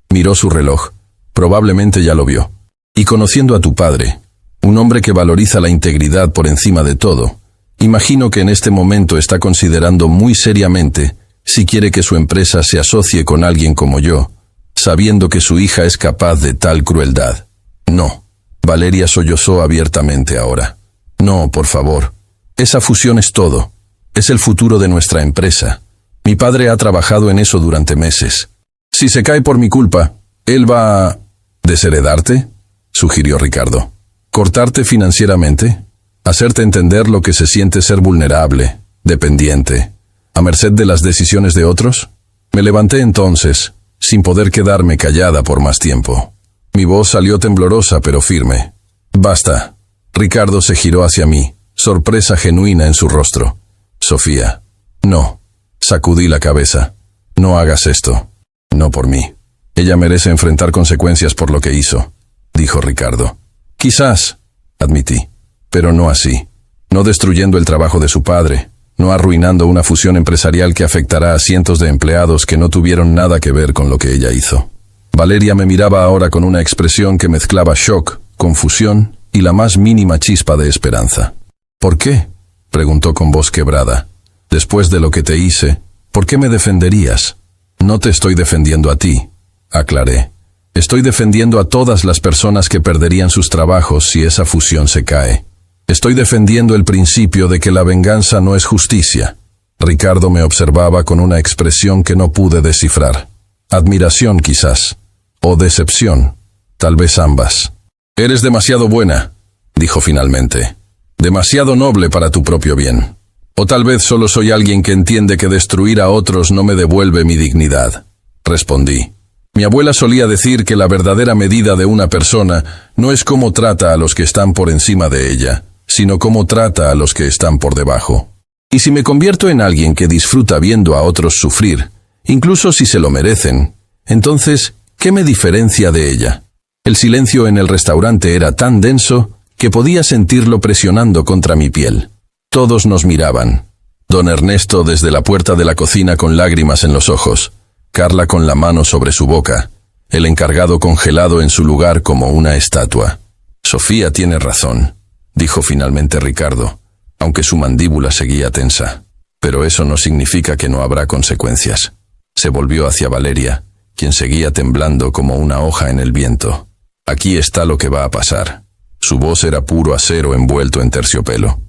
miró su reloj. Probablemente ya lo vio. Y conociendo a tu padre, un hombre que valoriza la integridad por encima de todo, imagino que en este momento está considerando muy seriamente si quiere que su empresa se asocie con alguien como yo, sabiendo que su hija es capaz de tal crueldad. No. Valeria sollozó abiertamente ahora. No, por favor. Esa fusión es todo. Es el futuro de nuestra empresa. Mi padre ha trabajado en eso durante meses. Si se cae por mi culpa, él va a... ¿Desheredarte?, sugirió Ricardo. ¿Cortarte financieramente? ¿Hacerte entender lo que se siente ser vulnerable, dependiente, a merced de las decisiones de otros? Me levanté entonces, sin poder quedarme callada por más tiempo. Mi voz salió temblorosa pero firme. Basta. Ricardo se giró hacia mí, sorpresa genuina en su rostro. Sofía. No. Sacudí la cabeza. No hagas esto. No por mí. Ella merece enfrentar consecuencias por lo que hizo, dijo Ricardo. Quizás, admití, pero no así. No destruyendo el trabajo de su padre, no arruinando una fusión empresarial que afectará a cientos de empleados que no tuvieron nada que ver con lo que ella hizo. Valeria me miraba ahora con una expresión que mezclaba shock, confusión y la más mínima chispa de esperanza. ¿Por qué?, preguntó con voz quebrada. Después de lo que te hice, ¿Por qué me defenderías? No te estoy defendiendo a ti, aclaré. Estoy defendiendo a todas las personas que perderían sus trabajos si esa fusión se cae. Estoy defendiendo el principio de que la venganza no es justicia. Ricardo me observaba con una expresión que no pude descifrar. Admiración quizás, o decepción, tal vez ambas. Eres demasiado buena, dijo finalmente. Demasiado noble para tu propio bien. O tal vez solo soy alguien que entiende que destruir a otros no me devuelve mi dignidad. Respondí. Mi abuela solía decir que la verdadera medida de una persona no es cómo trata a los que están por encima de ella, sino cómo trata a los que están por debajo. Y si me convierto en alguien que disfruta viendo a otros sufrir, incluso si se lo merecen, entonces, ¿qué me diferencia de ella? El silencio en el restaurante era tan denso que podía sentirlo presionando contra mi piel. Todos nos miraban. Don Ernesto desde la puerta de la cocina con lágrimas en los ojos, Carla con la mano sobre su boca, el encargado congelado en su lugar como una estatua. Sofía tiene razón, dijo finalmente Ricardo, aunque su mandíbula seguía tensa. Pero eso no significa que no habrá consecuencias. Se volvió hacia Valeria, quien seguía temblando como una hoja en el viento. Aquí está lo que va a pasar. Su voz era puro acero envuelto en terciopelo.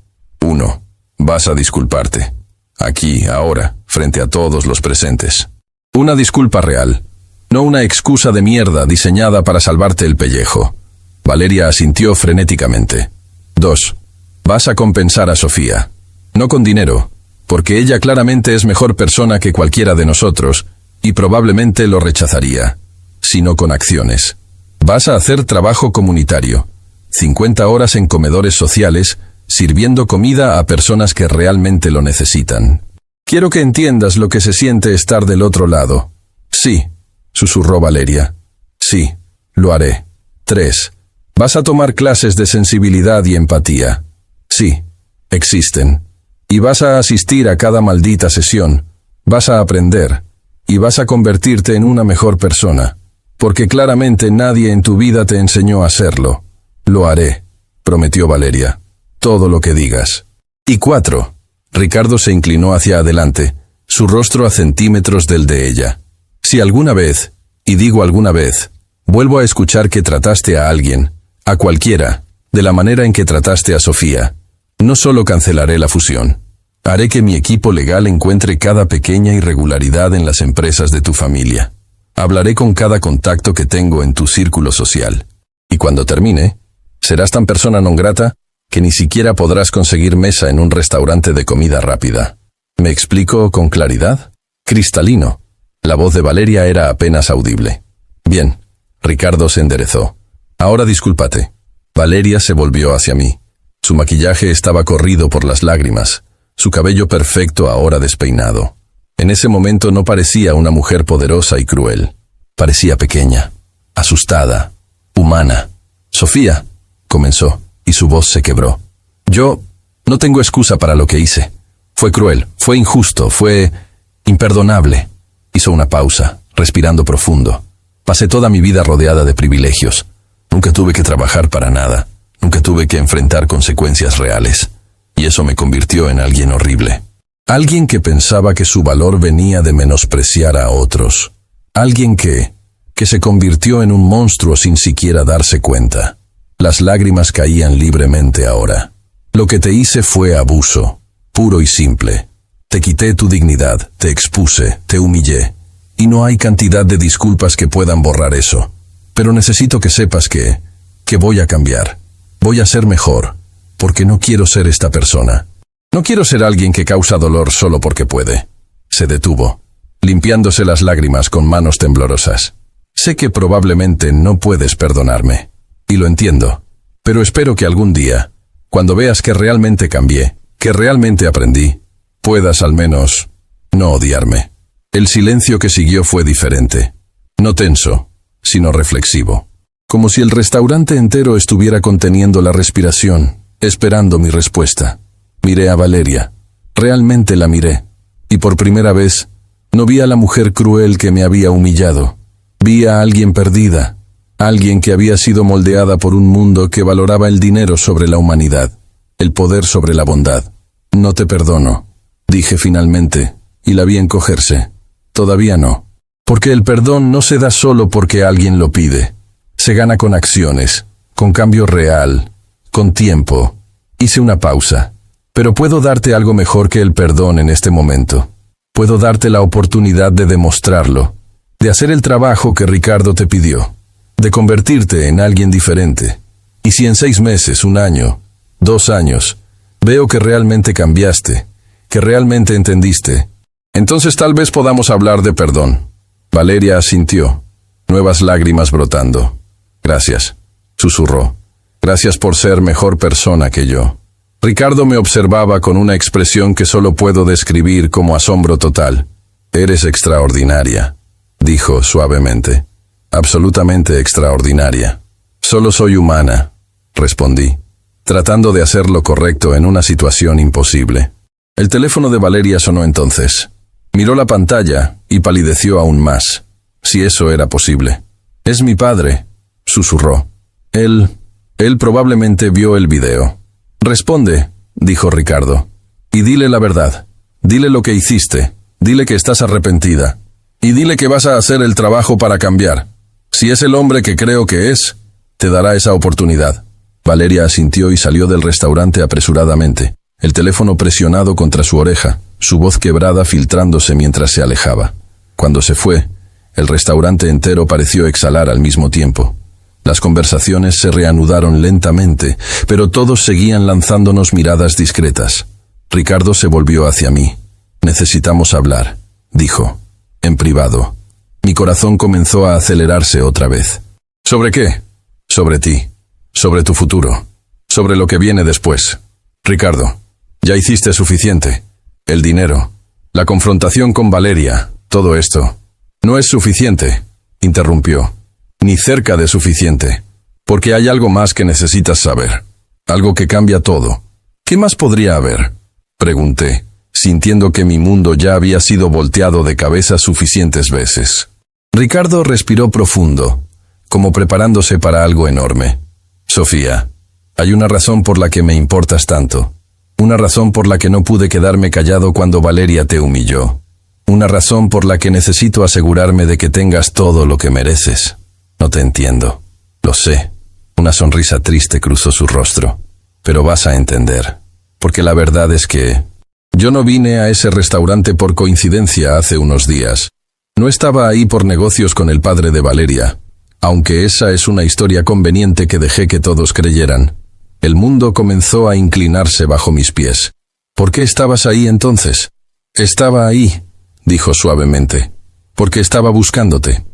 1. Vas a disculparte. Aquí, ahora, frente a todos los presentes. Una disculpa real, no una excusa de mierda diseñada para salvarte el pellejo. Valeria asintió frenéticamente. 2. Vas a compensar a Sofía. No con dinero, porque ella claramente es mejor persona que cualquiera de nosotros, y probablemente lo rechazaría, sino con acciones. Vas a hacer trabajo comunitario. 50 horas en comedores sociales, sirviendo comida a personas que realmente lo necesitan. Quiero que entiendas lo que se siente estar del otro lado. Sí, susurró Valeria. Sí, lo haré. 3. Vas a tomar clases de sensibilidad y empatía. Sí, existen. Y vas a asistir a cada maldita sesión. Vas a aprender. Y vas a convertirte en una mejor persona. Porque claramente nadie en tu vida te enseñó a hacerlo. Lo haré, prometió Valeria. Todo lo que digas. Y 4. Ricardo se inclinó hacia adelante, su rostro a centímetros del de ella. Si alguna vez, y digo alguna vez, vuelvo a escuchar que trataste a alguien, a cualquiera, de la manera en que trataste a Sofía, no solo cancelaré la fusión, haré que mi equipo legal encuentre cada pequeña irregularidad en las empresas de tu familia. Hablaré con cada contacto que tengo en tu círculo social. Y cuando termine, serás tan persona non grata que ni siquiera podrás conseguir mesa en un restaurante de comida rápida. ¿Me explico con claridad? Cristalino. La voz de Valeria era apenas audible. Bien. Ricardo se enderezó. Ahora discúlpate. Valeria se volvió hacia mí. Su maquillaje estaba corrido por las lágrimas, su cabello perfecto ahora despeinado. En ese momento no parecía una mujer poderosa y cruel. Parecía pequeña, asustada, humana. Sofía, comenzó, y su voz se quebró. Yo no tengo excusa para lo que hice. Fue cruel, fue injusto, fue imperdonable. Hizo una pausa, respirando profundo. Pasé toda mi vida rodeada de privilegios. Nunca tuve que trabajar para nada. Nunca tuve que enfrentar consecuencias reales. Y eso me convirtió en alguien horrible. Alguien que pensaba que su valor venía de menospreciar a otros. Alguien que se convirtió en un monstruo sin siquiera darse cuenta. Las lágrimas caían libremente ahora. Lo que te hice fue abuso, puro y simple. Te quité tu dignidad, te expuse, te humillé. Y no hay cantidad de disculpas que puedan borrar eso. Pero necesito que sepas que voy a cambiar. Voy a ser mejor, porque no quiero ser esta persona. No quiero ser alguien que causa dolor solo porque puede. Se detuvo, limpiándose las lágrimas con manos temblorosas. Sé que probablemente no puedes perdonarme. Y lo entiendo. Pero espero que algún día, cuando veas que realmente cambié, que realmente aprendí, puedas al menos no odiarme. El silencio que siguió fue diferente. No tenso, sino reflexivo. Como si el restaurante entero estuviera conteniendo la respiración, esperando mi respuesta. Miré a Valeria. Realmente la miré. Y por primera vez, no vi a la mujer cruel que me había humillado. Vi a alguien perdida. Alguien que había sido moldeada por un mundo que valoraba el dinero sobre la humanidad, el poder sobre la bondad. No te perdono, dije finalmente, y la vi encogerse. Todavía no. Porque el perdón no se da solo porque alguien lo pide. Se gana con acciones, con cambio real, con tiempo. Hice una pausa. Pero puedo darte algo mejor que el perdón en este momento. Puedo darte la oportunidad de demostrarlo, de hacer el trabajo que Ricardo te pidió, de convertirte en alguien diferente. Y si en 6 meses, 1 año, 2 años, veo que realmente cambiaste, que realmente entendiste, entonces tal vez podamos hablar de perdón. Valeria asintió, nuevas lágrimas brotando. Gracias, susurró. Gracias por ser mejor persona que yo. Ricardo me observaba con una expresión que solo puedo describir como asombro total. Eres extraordinaria, dijo suavemente. Absolutamente extraordinaria. Solo soy humana, respondí, tratando de hacer lo correcto en una situación imposible. El teléfono de Valeria sonó entonces. Miró la pantalla y palideció aún más, si eso era posible. Es mi padre, susurró. Él probablemente vio el video. Responde, dijo Ricardo, y dile la verdad. Dile lo que hiciste, dile que estás arrepentida, y dile que vas a hacer el trabajo para cambiar. Si es el hombre que creo que es, te dará esa oportunidad. Valeria asintió y salió del restaurante apresuradamente, el teléfono presionado contra su oreja, su voz quebrada filtrándose mientras se alejaba. Cuando se fue, el restaurante entero pareció exhalar al mismo tiempo. Las conversaciones se reanudaron lentamente, pero todos seguían lanzándonos miradas discretas. Ricardo se volvió hacia mí. Necesitamos hablar, dijo, en privado. Mi corazón comenzó a acelerarse otra vez. ¿Sobre qué? Sobre ti, sobre tu futuro, sobre lo que viene después. Ricardo, ya hiciste suficiente. El dinero, la confrontación con Valeria, todo esto. No es suficiente, interrumpió. Ni cerca de suficiente, porque hay algo más que necesitas saber, algo que cambia todo. ¿Qué más podría haber?, pregunté, sintiendo que mi mundo ya había sido volteado de cabeza suficientes veces. Ricardo respiró profundo, como preparándose para algo enorme. Sofía, hay una razón por la que me importas tanto, una razón por la que no pude quedarme callado cuando Valeria te humilló, una razón por la que necesito asegurarme de que tengas todo lo que mereces. No te entiendo. Lo sé. Una sonrisa triste cruzó su rostro. Pero vas a entender. Porque la verdad es que yo no vine a ese restaurante por coincidencia hace unos días. No estaba ahí por negocios con el padre de Valeria. Aunque esa es una historia conveniente que dejé que todos creyeran. El mundo comenzó a inclinarse bajo mis pies. ¿Por qué estabas ahí entonces? Estaba ahí, dijo suavemente. Porque estaba buscándote.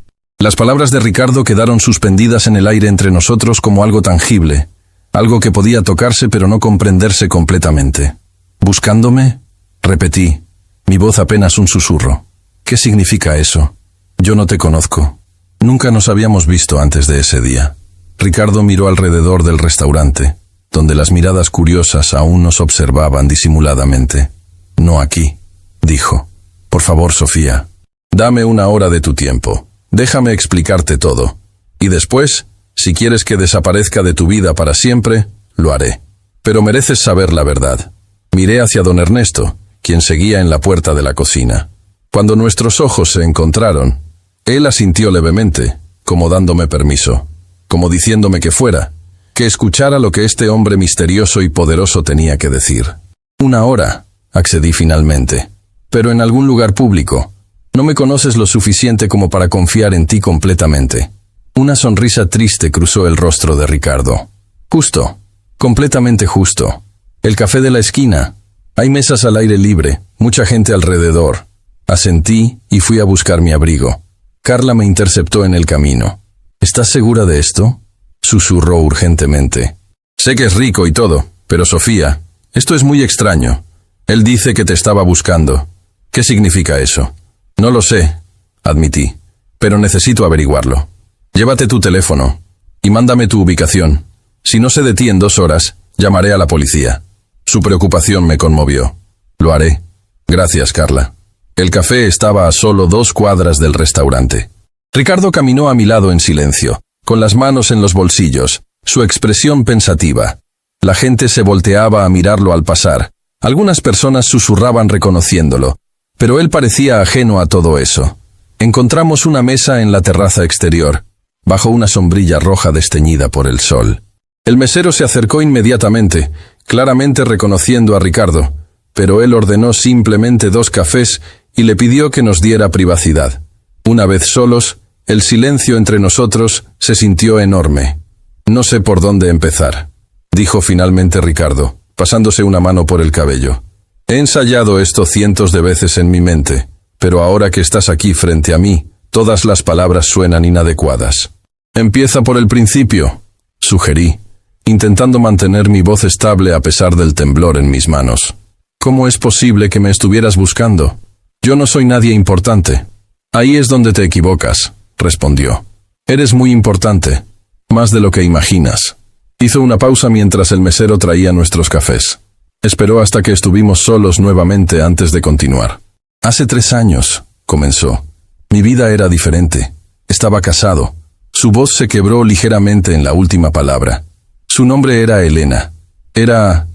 Las palabras de Ricardo quedaron suspendidas en el aire entre nosotros como algo tangible, algo que podía tocarse pero no comprenderse completamente. ¿Buscándome? Repetí, mi voz apenas un susurro. ¿Qué significa eso? Yo no te conozco. Nunca nos habíamos visto antes de ese día. Ricardo miró alrededor del restaurante, donde las miradas curiosas aún nos observaban disimuladamente. No aquí, dijo. Por favor, Sofía, dame 1 hora de tu tiempo. Déjame explicarte todo. Y después, si quieres que desaparezca de tu vida para siempre, lo haré. Pero mereces saber la verdad. Miré hacia don Ernesto, quien seguía en la puerta de la cocina. Cuando nuestros ojos se encontraron, él asintió levemente, como dándome permiso, como diciéndome que fuera, que escuchara lo que este hombre misterioso y poderoso tenía que decir. 1 hora, accedí finalmente. Pero en algún lugar público. No me conoces lo suficiente como para confiar en ti completamente. Una sonrisa triste cruzó el rostro de Ricardo. Justo, completamente justo. El café de la esquina. Hay mesas al aire libre, mucha gente alrededor. Asentí y fui a buscar mi abrigo. Carla me interceptó en el camino. ¿Estás segura de esto?, susurró urgentemente. Sé que es rico y todo, pero Sofía, esto es muy extraño. Él dice que te estaba buscando. ¿Qué significa eso? No lo sé, admití, pero necesito averiguarlo. Llévate tu teléfono y mándame tu ubicación. Si no sé de ti en 2 horas, llamaré a la policía. Su preocupación me conmovió. Lo haré. Gracias, Carla. El café estaba a solo 2 cuadras del restaurante. Ricardo caminó a mi lado en silencio, con las manos en los bolsillos, su expresión pensativa. La gente se volteaba a mirarlo al pasar. Algunas personas susurraban reconociéndolo. Pero él parecía ajeno a todo eso. Encontramos una mesa en la terraza exterior, bajo una sombrilla roja desteñida por el sol. El mesero se acercó inmediatamente, claramente reconociendo a Ricardo, pero él ordenó simplemente 2 cafés y le pidió que nos diera privacidad. Una vez solos, el silencio entre nosotros se sintió enorme. «No sé por dónde empezar», dijo finalmente Ricardo, pasándose una mano por el cabello. «He ensayado esto cientos de veces en mi mente, pero ahora que estás aquí frente a mí, todas las palabras suenan inadecuadas». «Empieza por el principio», sugerí, intentando mantener mi voz estable a pesar del temblor en mis manos. «¿Cómo es posible que me estuvieras buscando? Yo no soy nadie importante». «Ahí es donde te equivocas», respondió. «Eres muy importante, más de lo que imaginas». Hizo una pausa mientras el mesero traía nuestros cafés. Esperó hasta que estuvimos solos nuevamente antes de continuar. «Hace 3 años», comenzó. «Mi vida era diferente. Estaba casado». Su voz se quebró ligeramente en la última palabra. Su nombre era Elena. Era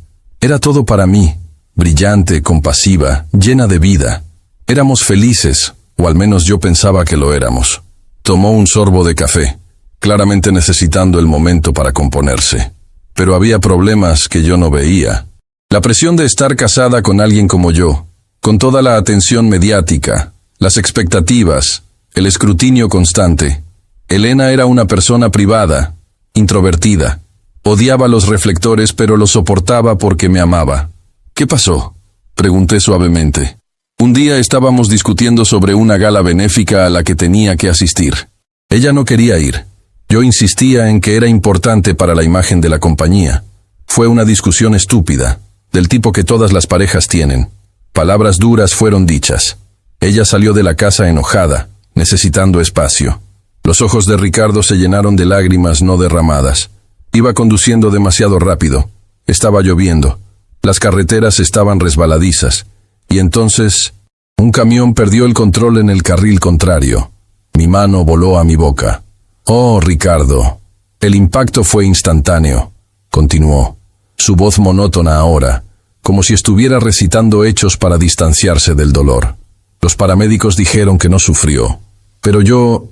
todo para mí, brillante, compasiva, llena de vida. Éramos felices, o al menos yo pensaba que lo éramos. Tomó un sorbo de café, claramente necesitando el momento para componerse. Pero había problemas que yo no veía. La presión de estar casada con alguien como yo, con toda la atención mediática, las expectativas, el escrutinio constante. Elena era una persona privada, introvertida. Odiaba los reflectores, pero los soportaba porque me amaba. «¿Qué pasó?», pregunté suavemente. Un día estábamos discutiendo sobre una gala benéfica a la que tenía que asistir. Ella no quería ir. Yo insistía en que era importante para la imagen de la compañía. Fue una discusión estúpida, del tipo que todas las parejas tienen. Palabras duras fueron dichas. Ella salió de la casa enojada, necesitando espacio. Los ojos de Ricardo se llenaron de lágrimas no derramadas. Iba conduciendo demasiado rápido. Estaba lloviendo. Las carreteras estaban resbaladizas. Y entonces, un camión perdió el control en el carril contrario. Mi mano voló a mi boca. «Oh, Ricardo». El impacto fue instantáneo, continuó. Su voz monótona ahora, como si estuviera recitando hechos para distanciarse del dolor. Los paramédicos dijeron que no sufrió. Pero yo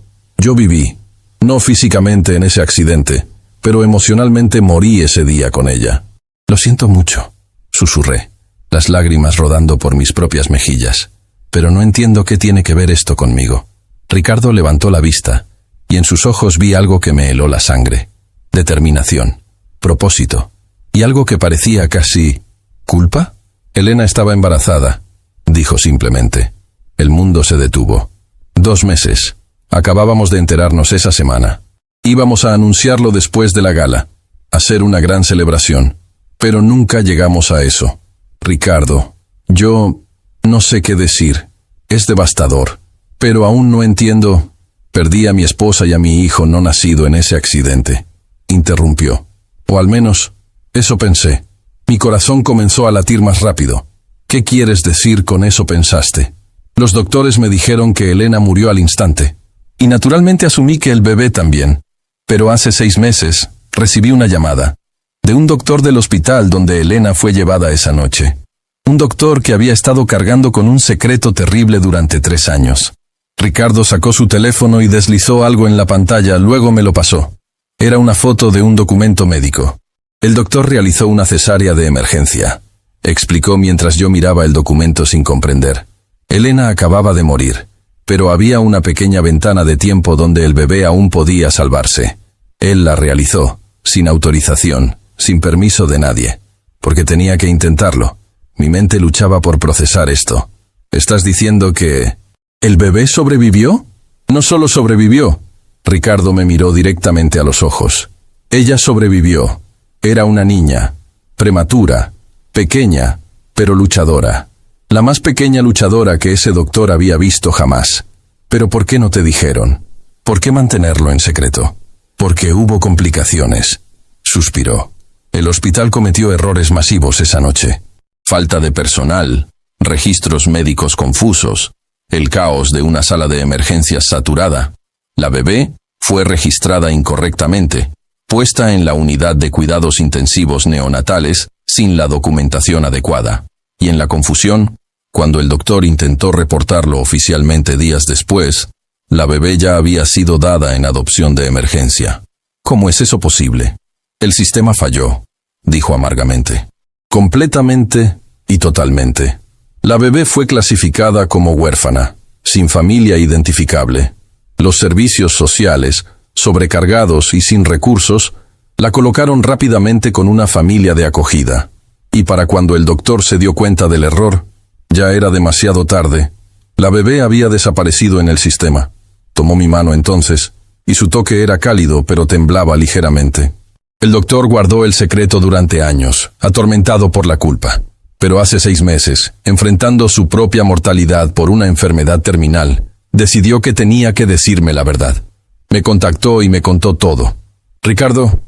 viví. No físicamente en ese accidente, pero emocionalmente morí ese día con ella. «Lo siento mucho», susurré, las lágrimas rodando por mis propias mejillas. «Pero no entiendo qué tiene que ver esto conmigo». Ricardo levantó la vista, y en sus ojos vi algo que me heló la sangre. Determinación, propósito, y algo que parecía casi... ¿culpa? Elena estaba embarazada, dijo simplemente. El mundo se detuvo. 2 meses. Acabábamos de enterarnos esa semana. Íbamos a anunciarlo después de la gala, hacer una gran celebración, pero nunca llegamos a eso. Ricardo, yo no sé qué decir. Es devastador, pero aún no entiendo. Perdí a mi esposa y a mi hijo no nacido en ese accidente. Interrumpió. O al menos, eso pensé. Mi corazón comenzó a latir más rápido. ¿Qué quieres decir con eso pensaste? Los doctores me dijeron que Elena murió al instante. Y naturalmente asumí que el bebé también. Pero hace 6 meses, recibí una llamada. De un doctor del hospital donde Elena fue llevada esa noche. Un doctor que había estado cargando con un secreto terrible durante 3 años. Ricardo sacó su teléfono y deslizó algo en la pantalla, luego me lo pasó. Era una foto de un documento médico. El doctor realizó una cesárea de emergencia, explicó mientras yo miraba el documento sin comprender. Elena acababa de morir, pero había una pequeña ventana de tiempo donde el bebé aún podía salvarse. Él la realizó, sin autorización, sin permiso de nadie, porque tenía que intentarlo. Mi mente luchaba por procesar esto. ¿Estás diciendo que... ¿el bebé sobrevivió? No solo sobrevivió. Ricardo me miró directamente a los ojos. Ella sobrevivió. Era una niña, prematura, pequeña, pero luchadora. La más pequeña luchadora que ese doctor había visto jamás. ¿Pero por qué no te dijeron? ¿Por qué mantenerlo en secreto? Porque hubo complicaciones. Suspiró. El hospital cometió errores masivos esa noche. Falta de personal, registros médicos confusos, el caos de una sala de emergencias saturada. La bebé fue registrada incorrectamente, puesta en la unidad de cuidados intensivos neonatales sin la documentación adecuada. Y en la confusión, Cuando el doctor intentó reportarlo oficialmente días después, la bebé ya había sido dada en adopción de emergencia. ¿Cómo es eso posible? El sistema falló, dijo amargamente. Completamente y totalmente. La bebé fue clasificada como huérfana, sin familia identificable. Los servicios sociales, sobrecargados y sin recursos, la colocaron rápidamente con una familia de acogida. Y para cuando el doctor se dio cuenta del error, ya era demasiado tarde. La bebé había desaparecido en el sistema. Tomó mi mano entonces, y su toque era cálido, pero temblaba ligeramente. El doctor guardó el secreto durante años, atormentado por la culpa. Pero hace 6 meses, enfrentando su propia mortalidad por una enfermedad terminal, decidió que tenía que decirme la verdad. Me contactó y me contó todo. Ricardo,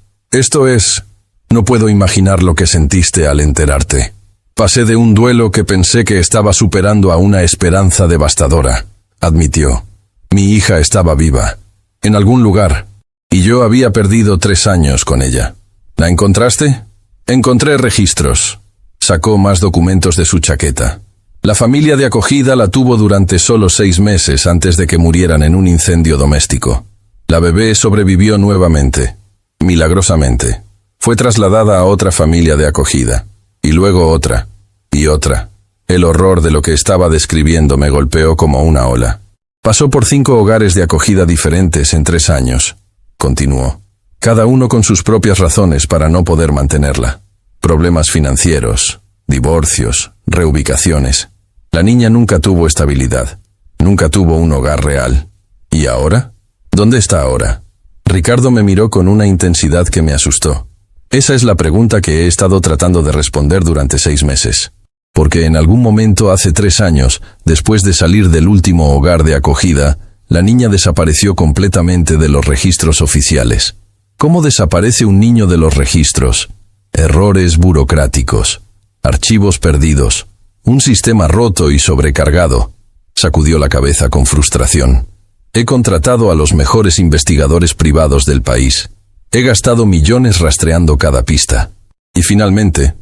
no puedo imaginar lo que sentiste al enterarte. Pasé de un duelo que pensé que estaba superando a una esperanza devastadora, admitió. Mi hija estaba viva, en algún lugar, y yo había perdido 3 años con ella. ¿La encontraste? Encontré registros. Sacó más documentos de su chaqueta. La familia de acogida la tuvo durante solo 6 meses antes de que murieran en un incendio doméstico. La bebé sobrevivió nuevamente, milagrosamente. Fue trasladada a otra familia de acogida, y luego otra, y otra. El horror de lo que estaba describiendo me golpeó como una ola. Pasó por 5 hogares de acogida diferentes en 3 años, continuó. Cada uno con sus propias razones para no poder mantenerla. Problemas financieros, divorcios, reubicaciones. La niña nunca tuvo estabilidad, nunca tuvo un hogar real. ¿Y ahora? ¿Dónde está ahora? Ricardo me miró con una intensidad que me asustó. Esa es la pregunta que he estado tratando de responder durante 6 meses. Porque en algún momento hace 3 años, después de salir del último hogar de acogida, la niña desapareció completamente de los registros oficiales. ¿Cómo desaparece un niño de los registros? Errores burocráticos, archivos perdidos, un sistema roto y sobrecargado. Sacudió la cabeza con frustración. He contratado a los mejores investigadores privados del país. He gastado millones rastreando cada pista. Y finalmente,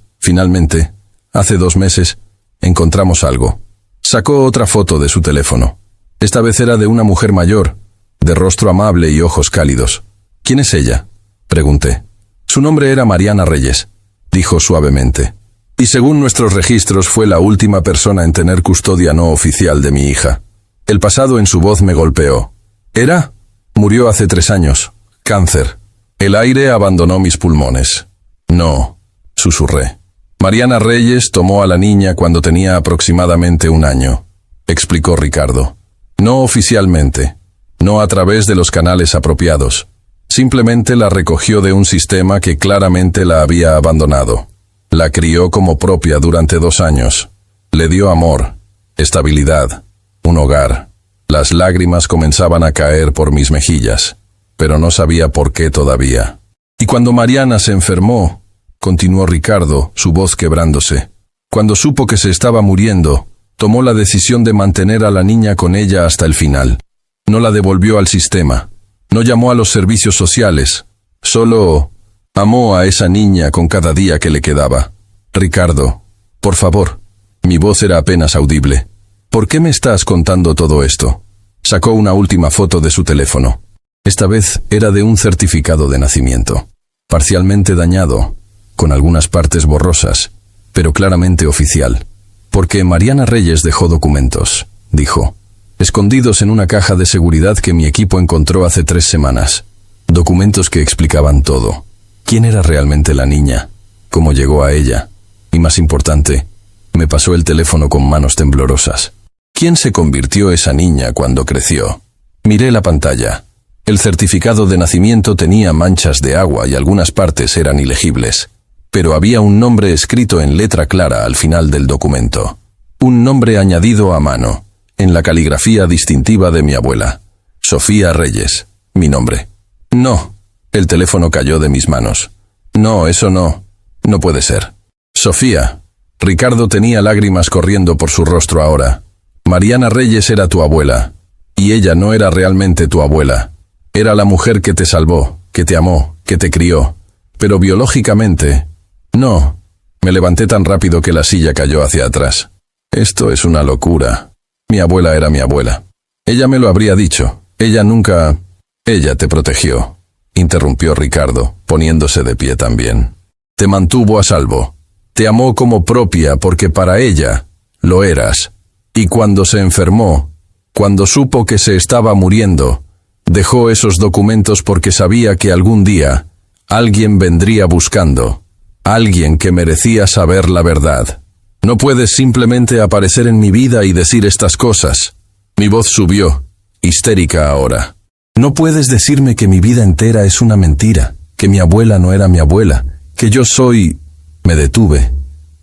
hace 2 meses, encontramos algo. Sacó otra foto de su teléfono. Esta vez era de una mujer mayor, de rostro amable y ojos cálidos. ¿Quién es ella?, pregunté. Su nombre era Mariana Reyes, dijo suavemente. Y según nuestros registros fue la última persona en tener custodia no oficial de mi hija. El pasado en su voz me golpeó. ¿Era? Murió hace 3 años. Cáncer. El aire abandonó mis pulmones. No, susurré. Mariana Reyes tomó a la niña cuando tenía aproximadamente 1 año, explicó Ricardo. No oficialmente, no a través de los canales apropiados. Simplemente la recogió de un sistema que claramente la había abandonado. La crió como propia durante 2 años. Le dio amor, estabilidad, un hogar. Las lágrimas comenzaban a caer por mis mejillas, pero no sabía por qué todavía. Y cuando Mariana se enfermó, continuó Ricardo, su voz quebrándose. Cuando supo que se estaba muriendo, tomó la decisión de mantener a la niña con ella hasta el final. No la devolvió al sistema. No llamó a los servicios sociales. Solo amó a esa niña con cada día que le quedaba. Ricardo, por favor. Mi voz era apenas audible. ¿Por qué me estás contando todo esto? Sacó una última foto de su teléfono. Esta vez era de un certificado de nacimiento. Parcialmente dañado, con algunas partes borrosas, pero claramente oficial. Porque Mariana Reyes dejó documentos, dijo, escondidos en una caja de seguridad que mi equipo encontró hace 3 semanas. Documentos que explicaban todo. ¿Quién era realmente la niña? ¿Cómo llegó a ella? Y más importante, me pasó el teléfono con manos temblorosas. ¿Quién se convirtió esa niña cuando creció? Miré la pantalla. El certificado de nacimiento tenía manchas de agua y algunas partes eran ilegibles. Pero había un nombre escrito en letra clara al final del documento. Un nombre añadido a mano, en la caligrafía distintiva de mi abuela. Sofía Reyes, mi nombre. No. El teléfono cayó de mis manos. No, eso no. No puede ser. Sofía. Ricardo tenía lágrimas corriendo por su rostro ahora. Mariana Reyes era tu abuela. Y ella no era realmente tu abuela. Era la mujer que te salvó, que te amó, que te crió. Pero biológicamente... No. Me levanté tan rápido que la silla cayó hacia atrás. Esto es una locura. Mi abuela era mi abuela. Ella me lo habría dicho. Ella nunca... Ella te protegió, interrumpió Ricardo, poniéndose de pie también. Te mantuvo a salvo. Te amó como propia porque para ella lo eras. Y cuando se enfermó, cuando supo que se estaba muriendo, dejó esos documentos porque sabía que algún día alguien vendría buscando. Alguien que merecía saber la verdad. No puedes simplemente aparecer en mi vida y decir estas cosas. Mi voz subió, histérica ahora. No puedes decirme que mi vida entera es una mentira, que mi abuela no era mi abuela, que yo soy... Me detuve,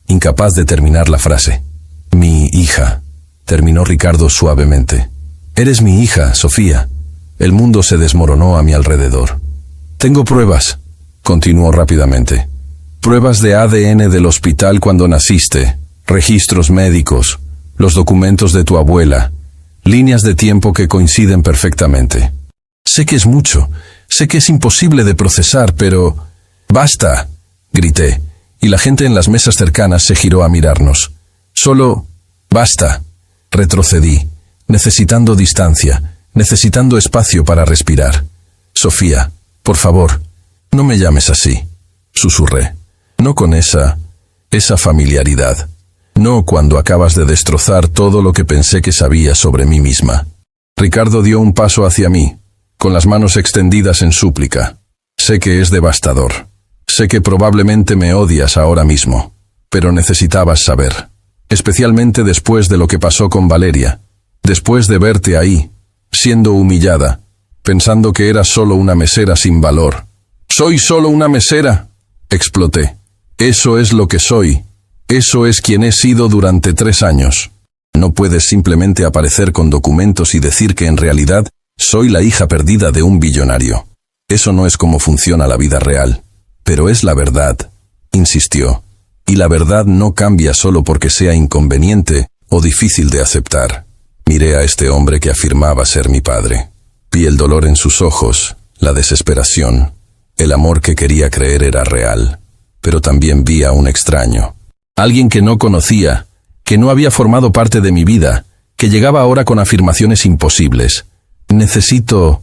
incapaz de terminar la frase. Mi hija, terminó Ricardo suavemente. Eres mi hija, Sofía. El mundo se desmoronó a mi alrededor. Tengo pruebas, continuó rápidamente. Pruebas de ADN del hospital cuando naciste, registros médicos, los documentos de tu abuela, líneas de tiempo que coinciden perfectamente. Sé que es mucho, sé que es imposible de procesar, pero... ¡Basta!, grité, y la gente en las mesas cercanas se giró a mirarnos. Solo... ¡Basta!, retrocedí, necesitando distancia, necesitando espacio para respirar. Sofía, por favor, no me llames así, susurré. No con esa familiaridad. No cuando acabas de destrozar todo lo que pensé que sabía sobre mí misma. Ricardo dio un paso hacia mí, con las manos extendidas en súplica. Sé que es devastador. Sé que probablemente me odias ahora mismo, pero necesitabas saber. Especialmente después de lo que pasó con Valeria. Después de verte ahí, siendo humillada, pensando que eras solo una mesera sin valor. «¿Soy solo una mesera?», exploté. «Eso es lo que soy. Eso es quien he sido durante 3 años. No puedes simplemente aparecer con documentos y decir que en realidad soy la hija perdida de un billonario. Eso no es como funciona la vida real. Pero es la verdad», insistió. «Y la verdad no cambia solo porque sea inconveniente o difícil de aceptar». Miré a este hombre que afirmaba ser mi padre. Vi el dolor en sus ojos, la desesperación. El amor que quería creer era real. Pero también vi a un extraño. Alguien que no conocía, que no había formado parte de mi vida, que llegaba ahora con afirmaciones imposibles. Necesito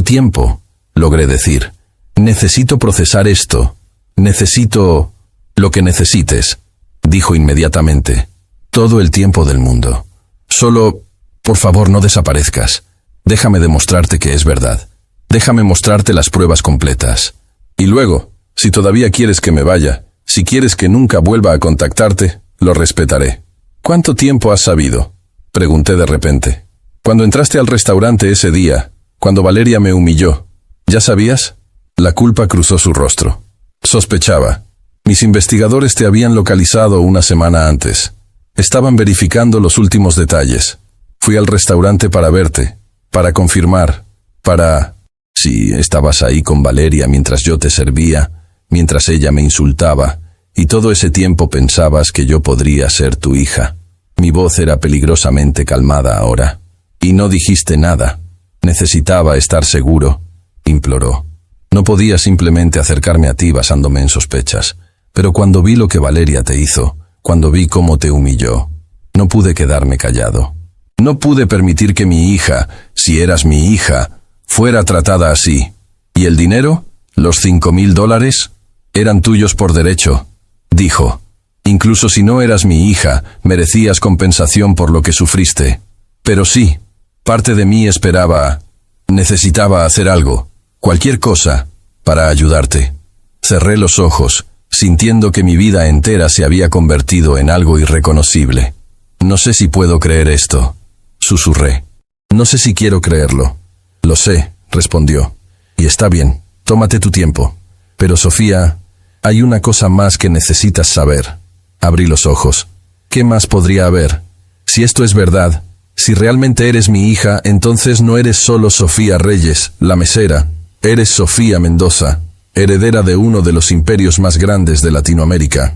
tiempo, logré decir. Necesito procesar esto. Necesito lo que necesites, dijo inmediatamente. Todo el tiempo del mundo. Solo, por favor, no desaparezcas. Déjame demostrarte que es verdad. Déjame mostrarte las pruebas completas. Y luego, si todavía quieres que me vaya, si quieres que nunca vuelva a contactarte, lo respetaré. ¿Cuánto tiempo has sabido?, pregunté de repente. Cuando entraste al restaurante ese día, cuando Valeria me humilló, ¿ya sabías? La culpa cruzó su rostro. Sospechaba. Mis investigadores te habían localizado una semana antes. Estaban verificando los últimos detalles. Fui al restaurante para verte, para confirmar, para... Sí, estabas ahí con Valeria mientras yo te servía, mientras ella me insultaba, y todo ese tiempo pensabas que yo podría ser tu hija. Mi voz era peligrosamente calmada ahora. Y no dijiste nada. Necesitaba estar seguro, imploró. No podía simplemente acercarme a ti basándome en sospechas, pero cuando vi lo que Valeria te hizo, cuando vi cómo te humilló, no pude quedarme callado. No pude permitir que mi hija, si eras mi hija, fuera tratada así. ¿Y el dinero? ¿Los $5,000? Eran tuyos por derecho, dijo. Incluso si no eras mi hija, merecías compensación por lo que sufriste. Pero sí, parte de mí necesitaba hacer algo, cualquier cosa, para ayudarte. Cerré los ojos, sintiendo que mi vida entera se había convertido en algo irreconocible. No sé si puedo creer esto, susurré. No sé si quiero creerlo. Lo sé, respondió. Y está bien, tómate tu tiempo. Pero Sofía, hay una cosa más que necesitas saber. Abrí los ojos. ¿Qué más podría haber? Si esto es verdad, si realmente eres mi hija, entonces no eres solo Sofía Reyes, la mesera. Eres Sofía Mendoza, heredera de uno de los imperios más grandes de Latinoamérica.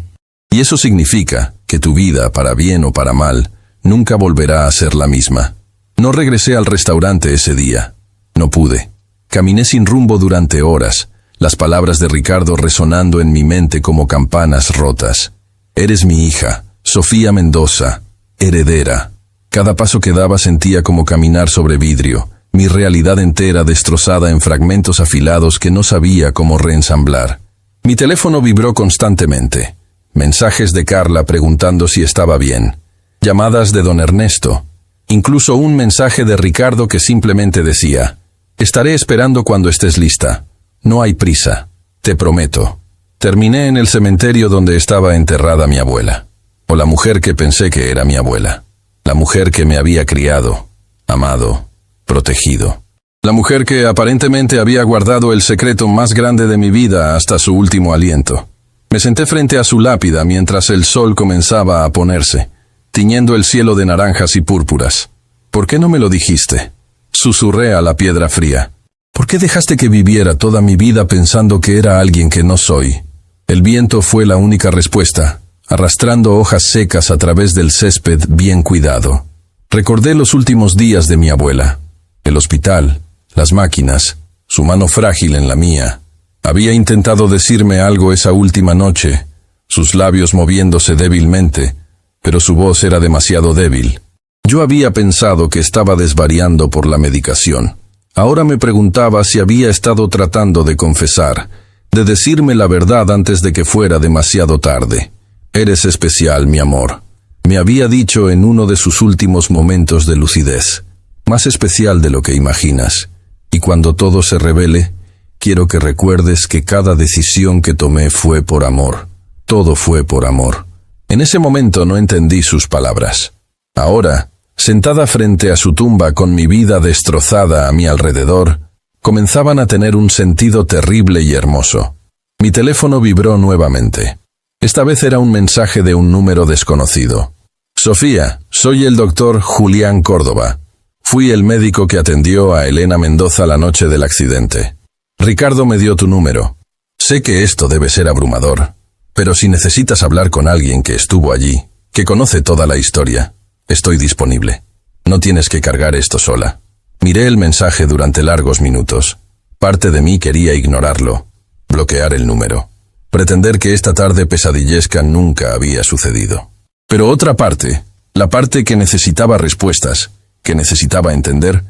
Y eso significa que tu vida, para bien o para mal, nunca volverá a ser la misma. No regresé al restaurante ese día. No pude. Caminé sin rumbo durante horas, las palabras de Ricardo resonando en mi mente como campanas rotas. Eres mi hija, Sofía Mendoza, heredera. Cada paso que daba sentía como caminar sobre vidrio, mi realidad entera destrozada en fragmentos afilados que no sabía cómo reensamblar. Mi teléfono vibró constantemente. Mensajes de Carla preguntando si estaba bien. Llamadas de don Ernesto. Incluso un mensaje de Ricardo que simplemente decía: «Estaré esperando cuando estés lista. No hay prisa. Te prometo». Terminé en el cementerio donde estaba enterrada mi abuela. O la mujer que pensé que era mi abuela. La mujer que me había criado, amado, protegido. La mujer que aparentemente había guardado el secreto más grande de mi vida hasta su último aliento. Me senté frente a su lápida mientras el sol comenzaba a ponerse, tiñendo el cielo de naranjas y púrpuras. «¿Por qué no me lo dijiste?», susurré a la piedra fría. «¿Por qué dejaste que viviera toda mi vida pensando que era alguien que no soy?». El viento fue la única respuesta, arrastrando hojas secas a través del césped bien cuidado. Recordé los últimos días de mi abuela. El hospital, las máquinas, su mano frágil en la mía. Había intentado decirme algo esa última noche, sus labios moviéndose débilmente, pero su voz era demasiado débil. Yo había pensado que estaba desvariando por la medicación. Ahora me preguntaba si había estado tratando de confesar, de decirme la verdad antes de que fuera demasiado tarde. «Eres especial, mi amor», me había dicho en uno de sus últimos momentos de lucidez. «Más especial de lo que imaginas. Y cuando todo se revele, quiero que recuerdes que cada decisión que tomé fue por amor. Todo fue por amor». En ese momento no entendí sus palabras. Ahora, sentada frente a su tumba con mi vida destrozada a mi alrededor, comenzaban a tener un sentido terrible y hermoso. Mi teléfono vibró nuevamente. Esta vez era un mensaje de un número desconocido. «Sofía, soy el doctor Julián Córdoba. Fui el médico que atendió a Elena Mendoza la noche del accidente. Ricardo me dio tu número. Sé que esto debe ser abrumador, pero si necesitas hablar con alguien que estuvo allí, que conoce toda la historia, estoy disponible. No tienes que cargar esto sola». Miré el mensaje durante largos minutos. Parte de mí quería ignorarlo, bloquear el número, pretender que esta tarde pesadillesca nunca había sucedido. Pero otra parte, la parte que necesitaba respuestas, que necesitaba entender,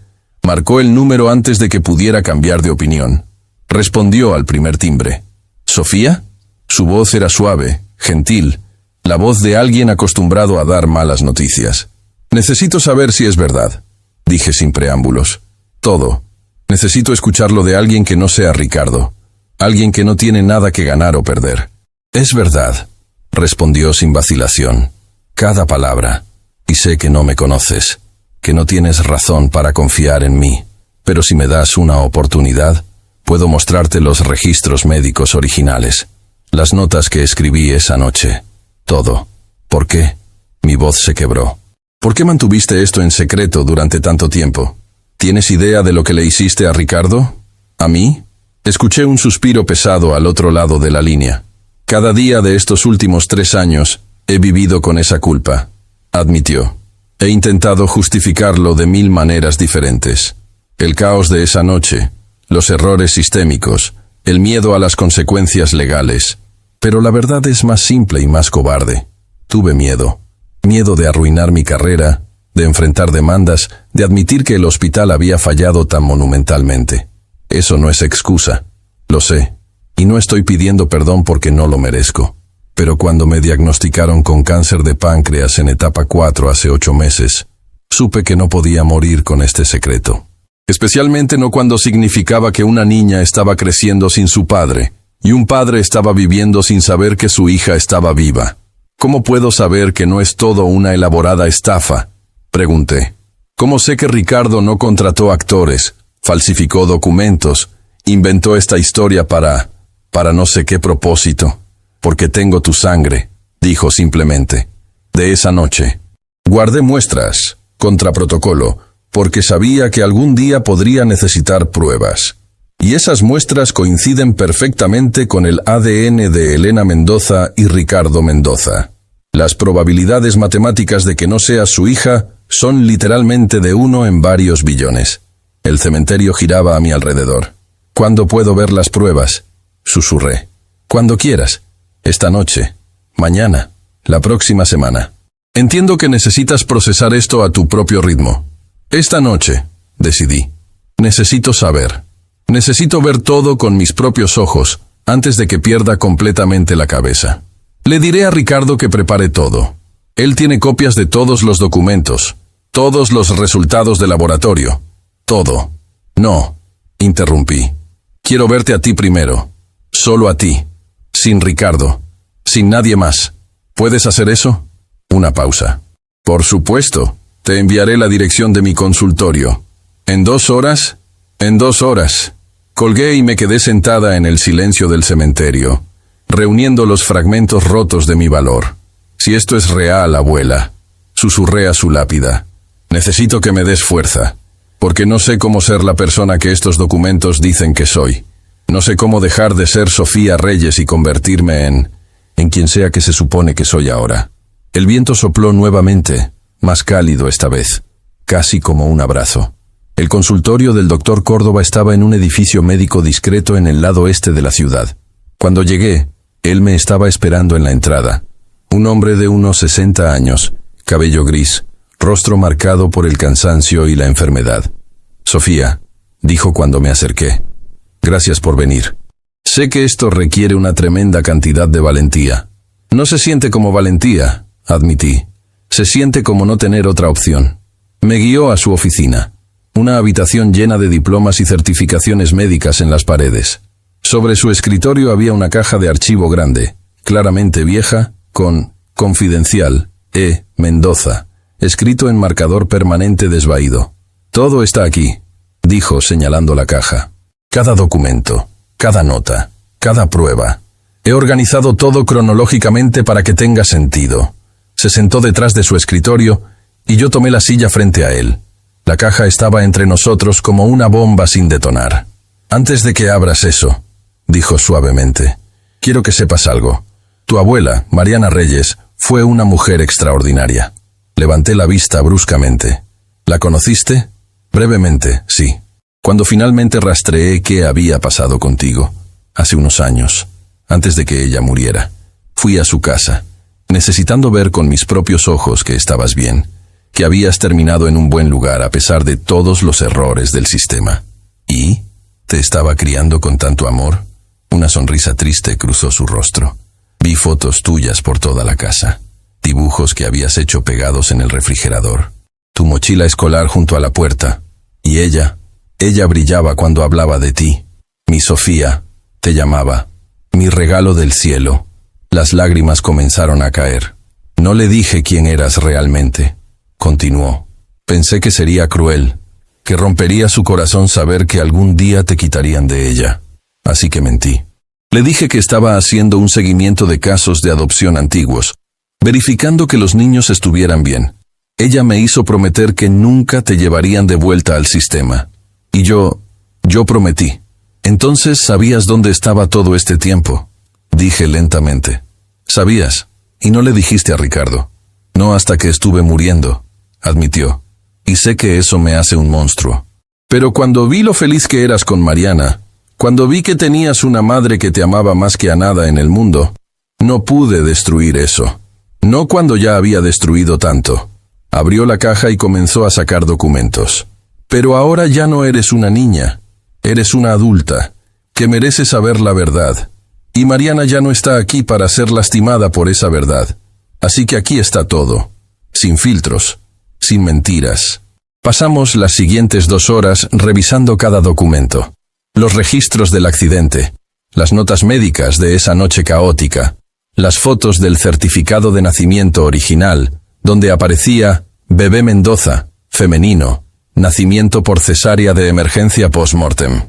marcó el número antes de que pudiera cambiar de opinión. Respondió al primer timbre. «¿Sofía?». Su voz era suave, gentil, la voz de alguien acostumbrado a dar malas noticias. «Necesito saber si es verdad», dije sin preámbulos. «Todo. Necesito escucharlo de alguien que no sea Ricardo. Alguien que no tiene nada que ganar o perder». «Es verdad», respondió sin vacilación. «Cada palabra. Y sé que no me conoces, que no tienes razón para confiar en mí. Pero si me das una oportunidad, puedo mostrarte los registros médicos originales. Las notas que escribí esa noche. Todo. ¿Por qué?». Mi voz se quebró. «¿Por qué mantuviste esto en secreto durante tanto tiempo? ¿Tienes idea de lo que le hiciste a Ricardo? ¿A mí?». Escuché un suspiro pesado al otro lado de la línea. «Cada día de estos últimos 3 años he vivido con esa culpa», admitió. «He intentado justificarlo de 1000 maneras diferentes. El caos de esa noche, los errores sistémicos, el miedo a las consecuencias legales. Pero la verdad es más simple y más cobarde. Tuve miedo. Miedo de arruinar mi carrera, de enfrentar demandas, de admitir que el hospital había fallado tan monumentalmente. Eso no es excusa, lo sé, y no estoy pidiendo perdón porque no lo merezco. Pero cuando me diagnosticaron con cáncer de páncreas en etapa 4 hace 8 meses, supe que no podía morir con este secreto. Especialmente no cuando significaba que una niña estaba creciendo sin su padre, y un padre estaba viviendo sin saber que su hija estaba viva. «¿Cómo puedo saber que no es todo una elaborada estafa?», pregunté. «¿Cómo sé que Ricardo no contrató actores, falsificó documentos, inventó esta historia para no sé qué propósito? Porque tengo tu sangre», dijo simplemente. «De esa noche. Guardé muestras, contra protocolo, porque sabía que algún día podría necesitar pruebas. Y esas muestras coinciden perfectamente con el ADN de Elena Mendoza y Ricardo Mendoza. Las probabilidades matemáticas de que no seas su hija son literalmente de 1 en varios billones». El cementerio giraba a mi alrededor. «¿Cuándo puedo ver las pruebas?», susurré. «Cuando quieras. Esta noche. Mañana». la próxima semana. Entiendo que necesitas procesar esto a tu propio ritmo. Esta noche, decidí. Necesito saber. Necesito ver todo con mis propios ojos antes de que pierda completamente la cabeza. Le diré a Ricardo que prepare todo. Él tiene copias de todos los documentos, todos los resultados de laboratorio. Todo. No, interrumpí. Quiero verte a ti primero. Solo a ti. Sin Ricardo. Sin nadie más. ¿Puedes hacer eso? Una pausa. Por supuesto. Te enviaré la dirección de mi consultorio. ¿En 2 horas? En 2 horas. Colgué y me quedé sentada en el silencio del cementerio, reuniendo los fragmentos rotos de mi valor. Si esto es real, abuela, susurré a su lápida. Necesito que me des fuerza, porque no sé cómo ser la persona que estos documentos dicen que soy. No sé cómo dejar de ser Sofía Reyes y convertirme en quien sea que se supone que soy ahora. El viento sopló nuevamente, más cálido esta vez, casi como un abrazo. El consultorio del doctor Córdoba estaba en un edificio médico discreto en el lado este de la ciudad. Cuando llegué, él me estaba esperando en la entrada. Un hombre de unos 60 años, cabello gris, rostro marcado por el cansancio y la enfermedad. Sofía, dijo cuando me acerqué. Gracias por venir. Sé que esto requiere una tremenda cantidad de valentía. No se siente como valentía, admití. Se siente como no tener otra opción. Me guió a su oficina. Una habitación llena de diplomas y certificaciones médicas en las paredes. Sobre su escritorio había una caja de archivo grande, claramente vieja, con «Confidencial, E. Mendoza», escrito en marcador permanente desvaído. «Todo está aquí», dijo señalando la caja. «Cada documento, cada nota, cada prueba. He organizado todo cronológicamente para que tenga sentido». Se sentó detrás de su escritorio y yo tomé la silla frente a él. La caja estaba entre nosotros como una bomba sin detonar. «Antes de que abras eso», dijo suavemente, «quiero que sepas algo. Tu abuela, Mariana Reyes, fue una mujer extraordinaria». Levanté la vista bruscamente. «¿La conociste?» «Brevemente, sí. Cuando finalmente rastreé qué había pasado contigo, hace unos años, antes de que ella muriera. Fui a su casa, necesitando ver con mis propios ojos que estabas bien, que habías terminado en un buen lugar a pesar de todos los errores del sistema. ¿Y? ¿Te estaba criando con tanto amor?» Una sonrisa triste cruzó su rostro. Vi fotos tuyas por toda la casa, dibujos que habías hecho pegados en el refrigerador, tu mochila escolar junto a la puerta, y ella brillaba cuando hablaba de ti. Mi Sofía, te llamaba, mi regalo del cielo. Las lágrimas comenzaron a caer. No le dije quién eras realmente. Continuó. Pensé que sería cruel, que rompería su corazón saber que algún día te quitarían de ella. Así que mentí. Le dije que estaba haciendo un seguimiento de casos de adopción antiguos, verificando que los niños estuvieran bien. Ella me hizo prometer que nunca te llevarían de vuelta al sistema. Y yo prometí. Entonces, ¿sabías dónde estaba todo este tiempo? Dije lentamente. ¿Sabías? Y no le dijiste a Ricardo. No hasta que estuve muriendo, admitió. Y sé que eso me hace un monstruo. Pero cuando vi lo feliz que eras con Mariana, cuando vi que tenías una madre que te amaba más que a nada en el mundo, no pude destruir eso. No cuando ya había destruido tanto. Abrió la caja y comenzó a sacar documentos. Pero ahora ya no eres una niña. Eres una adulta, que merece saber la verdad. Y Mariana ya no está aquí para ser lastimada por esa verdad. Así que aquí está todo. Sin filtros, sin mentiras. Pasamos las siguientes 2 horas revisando cada documento. Los registros del accidente, las notas médicas de esa noche caótica, las fotos del certificado de nacimiento original, donde aparecía Bebé Mendoza, femenino, nacimiento por cesárea de emergencia post-mortem.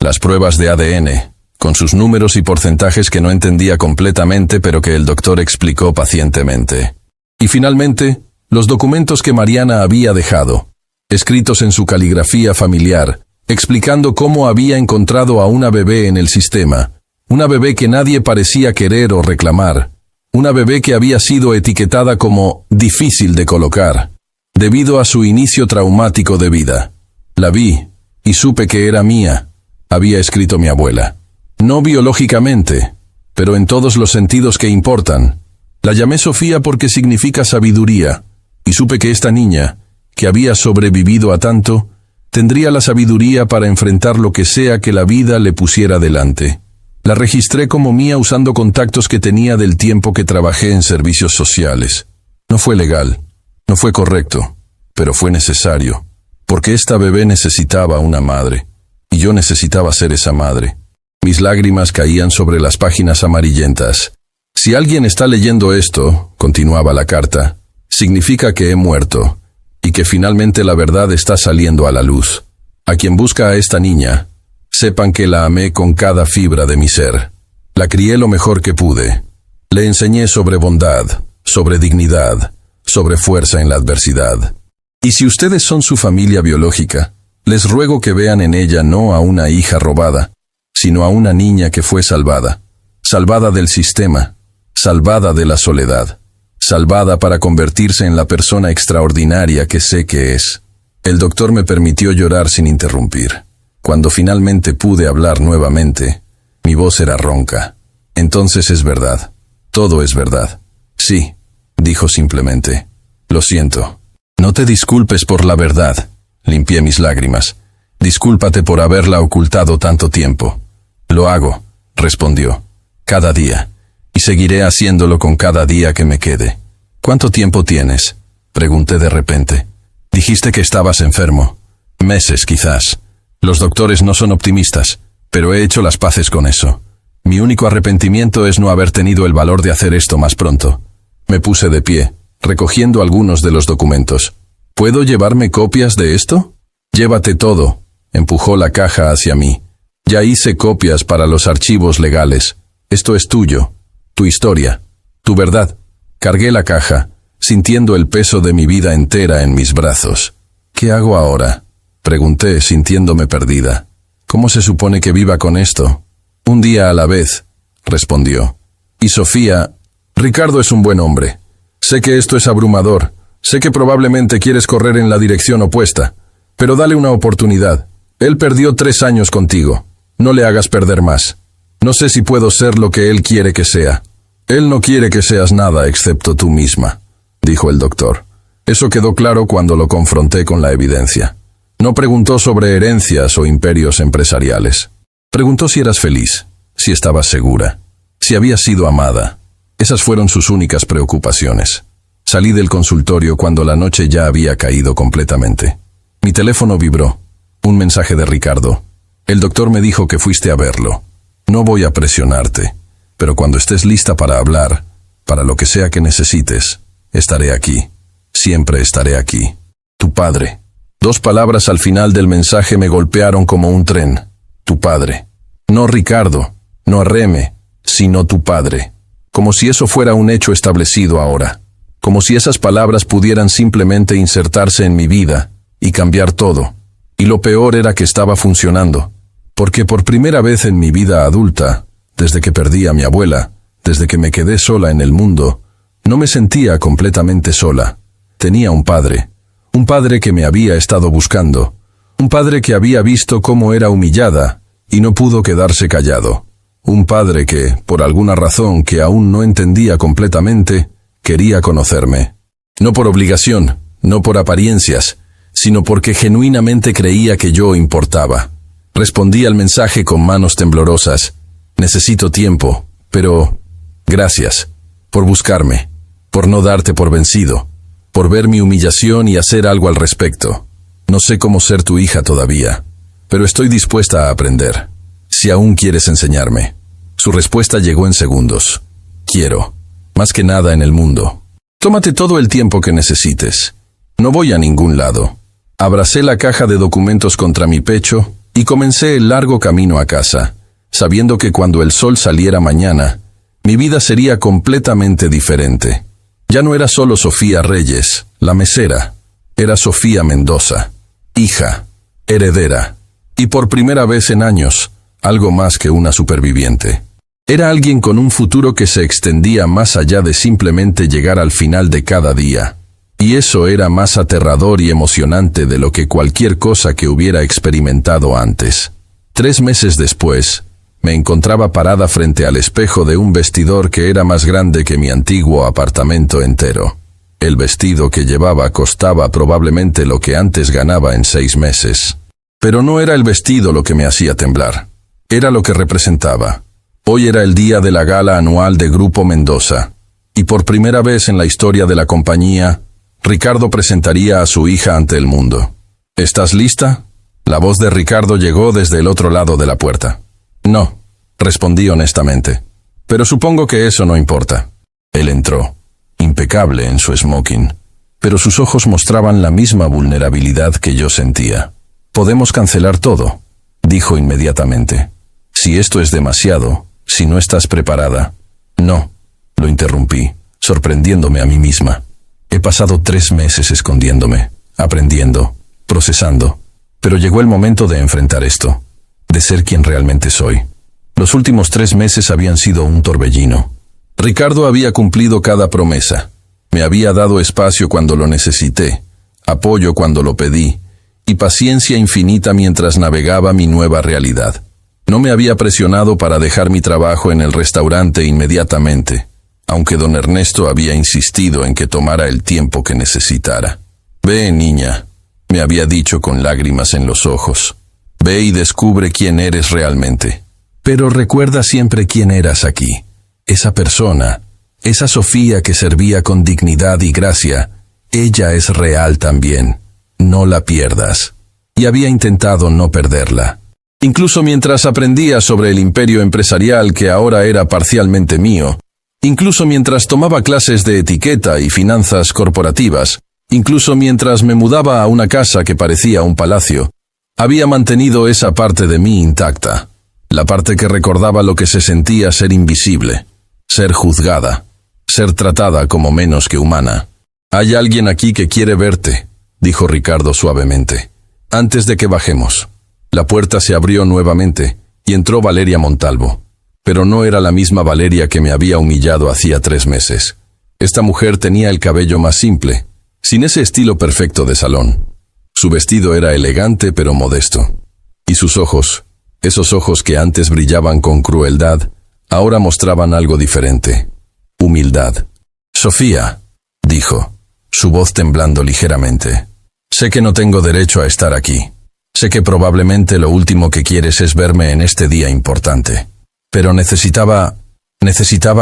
Las pruebas de ADN, con sus números y porcentajes que no entendía completamente pero que el doctor explicó pacientemente. Y finalmente, los documentos que Mariana había dejado, escritos en su caligrafía familiar, explicando cómo había encontrado a una bebé en el sistema, una bebé que nadie parecía querer o reclamar, una bebé que había sido etiquetada como difícil de colocar, debido a su inicio traumático de vida. La vi, y supe que era mía, había escrito mi abuela. No biológicamente, pero en todos los sentidos que importan. La llamé Sofía porque significa sabiduría, y supe que esta niña, que había sobrevivido a tanto, tendría la sabiduría para enfrentar lo que sea que la vida le pusiera delante. La registré como mía usando contactos que tenía del tiempo que trabajé en servicios sociales. No fue legal, no fue correcto, pero fue necesario, porque esta bebé necesitaba una madre, y yo necesitaba ser esa madre. Mis lágrimas caían sobre las páginas amarillentas. Si alguien está leyendo esto, continuaba la carta, significa que he muerto, y que finalmente la verdad está saliendo a la luz. A quien busca a esta niña, sepan que la amé con cada fibra de mi ser. La crié lo mejor que pude. Le enseñé sobre bondad, sobre dignidad, sobre fuerza en la adversidad. Y si ustedes son su familia biológica, les ruego que vean en ella no a una hija robada, sino a una niña que fue salvada, salvada del sistema, salvada de la soledad, salvada para convertirse en la persona extraordinaria que sé que es. El doctor me permitió llorar sin interrumpir. Cuando finalmente pude hablar nuevamente, mi voz era ronca. Entonces es verdad. Todo es verdad. Sí, dijo simplemente. Lo siento. No te disculpes por la verdad. Limpié mis lágrimas. Discúlpate por haberla ocultado tanto tiempo. Lo hago, respondió. Cada día. Y seguiré haciéndolo con cada día que me quede. ¿Cuánto tiempo tienes? Pregunté de repente. Dijiste que estabas enfermo. Meses, quizás. Los doctores no son optimistas, pero he hecho las paces con eso. Mi único arrepentimiento es no haber tenido el valor de hacer esto más pronto. Me puse de pie, recogiendo algunos de los documentos. ¿Puedo llevarme copias de esto? Llévate todo. Empujó la caja hacia mí. Ya hice copias para los archivos legales. Esto es tuyo, tu historia, tu verdad. Cargué la caja, sintiendo el peso de mi vida entera en mis brazos. ¿Qué hago ahora? Pregunté, sintiéndome perdida. ¿Cómo se supone que viva con esto? Un día a la vez, respondió. Y Sofía, Ricardo es un buen hombre. Sé que esto es abrumador. Sé que probablemente quieres correr en la dirección opuesta. Pero dale una oportunidad. Él perdió 3 años contigo. No le hagas perder más. No sé si puedo ser lo que él quiere que sea. Él no quiere que seas nada excepto tú misma, dijo el doctor. Eso quedó claro cuando lo confronté con la evidencia. No preguntó sobre herencias o imperios empresariales. Preguntó si eras feliz, si estabas segura, si habías sido amada. Esas fueron sus únicas preocupaciones. Salí del consultorio cuando la noche ya había caído completamente. Mi teléfono vibró. Un mensaje de Ricardo. El doctor me dijo que fuiste a verlo. No voy a presionarte, pero cuando estés lista para hablar, para lo que sea que necesites, estaré aquí. Siempre estaré aquí. Tu padre. 2 palabras al final del mensaje me golpearon como un tren. Tu padre. No Ricardo, no Reme, sino tu padre. Como si eso fuera un hecho establecido ahora. Como si esas palabras pudieran simplemente insertarse en mi vida y cambiar todo. Y lo peor era que estaba funcionando. Porque por primera vez en mi vida adulta, desde que perdí a mi abuela, desde que me quedé sola en el mundo, no me sentía completamente sola. Tenía un padre que me había estado buscando, un padre que había visto cómo era humillada y no pudo quedarse callado, un padre que, por alguna razón que aún no entendía completamente, quería conocerme. No por obligación, no por apariencias, sino porque genuinamente creía que yo importaba. Respondí al mensaje con manos temblorosas. Necesito tiempo, pero gracias por buscarme, por no darte por vencido, por ver mi humillación y hacer algo al respecto. No sé cómo ser tu hija todavía, pero estoy dispuesta a aprender, si aún quieres enseñarme. Su respuesta llegó en segundos. Quiero, más que nada en el mundo. Tómate todo el tiempo que necesites. No voy a ningún lado. Abracé la caja de documentos contra mi pecho y comencé el largo camino a casa, sabiendo que cuando el sol saliera mañana, mi vida sería completamente diferente. Ya no era solo Sofía Reyes, la mesera, era Sofía Mendoza, hija, heredera, y por primera vez en años, algo más que una superviviente. Era alguien con un futuro que se extendía más allá de simplemente llegar al final de cada día. Y eso era más aterrador y emocionante de lo que cualquier cosa que hubiera experimentado antes. 3 meses después, me encontraba parada frente al espejo de un vestidor que era más grande que mi antiguo apartamento entero. El vestido que llevaba costaba probablemente lo que antes ganaba en 6 meses. Pero no era el vestido lo que me hacía temblar. Era lo que representaba. Hoy era el día de la gala anual de Grupo Mendoza. Y por primera vez en la historia de la compañía, Ricardo presentaría a su hija ante el mundo. ¿Estás lista? La voz de Ricardo llegó desde el otro lado de la puerta. No, respondí honestamente. Pero supongo que eso no importa. Él entró, impecable en su smoking, pero sus ojos mostraban la misma vulnerabilidad que yo sentía. Podemos cancelar todo, dijo inmediatamente. Si esto es demasiado, si no estás preparada. No, lo interrumpí, sorprendiéndome a mí misma. He pasado 3 meses escondiéndome, aprendiendo, procesando, pero llegó el momento de enfrentar esto, de ser quien realmente soy. Los últimos 3 meses habían sido un torbellino. Ricardo había cumplido cada promesa. Me había dado espacio cuando lo necesité, apoyo cuando lo pedí, y paciencia infinita mientras navegaba mi nueva realidad. No me había presionado para dejar mi trabajo en el restaurante inmediatamente, aunque don Ernesto había insistido en que tomara el tiempo que necesitara. Ve, niña, me había dicho con lágrimas en los ojos. Ve y descubre quién eres realmente. Pero recuerda siempre quién eras aquí. Esa persona, esa Sofía que servía con dignidad y gracia, ella es real también. No la pierdas. Y había intentado no perderla. Incluso mientras aprendía sobre el imperio empresarial que ahora era parcialmente mío, incluso mientras tomaba clases de etiqueta y finanzas corporativas, incluso mientras me mudaba a una casa que parecía un palacio, había mantenido esa parte de mí intacta, la parte que recordaba lo que se sentía ser invisible, ser juzgada, ser tratada como menos que humana. «Hay alguien aquí que quiere verte», dijo Ricardo suavemente, «antes de que bajemos». La puerta se abrió nuevamente y entró Valeria Montalvo. Pero no era la misma Valeria que me había humillado hacía 3 meses. Esta mujer tenía el cabello más simple, sin ese estilo perfecto de salón. Su vestido era elegante pero modesto. Y sus ojos, esos ojos que antes brillaban con crueldad, ahora mostraban algo diferente. Humildad. «Sofía», dijo, su voz temblando ligeramente. «Sé que no tengo derecho a estar aquí. Sé que probablemente lo último que quieres es verme en este día importante. Pero necesitaba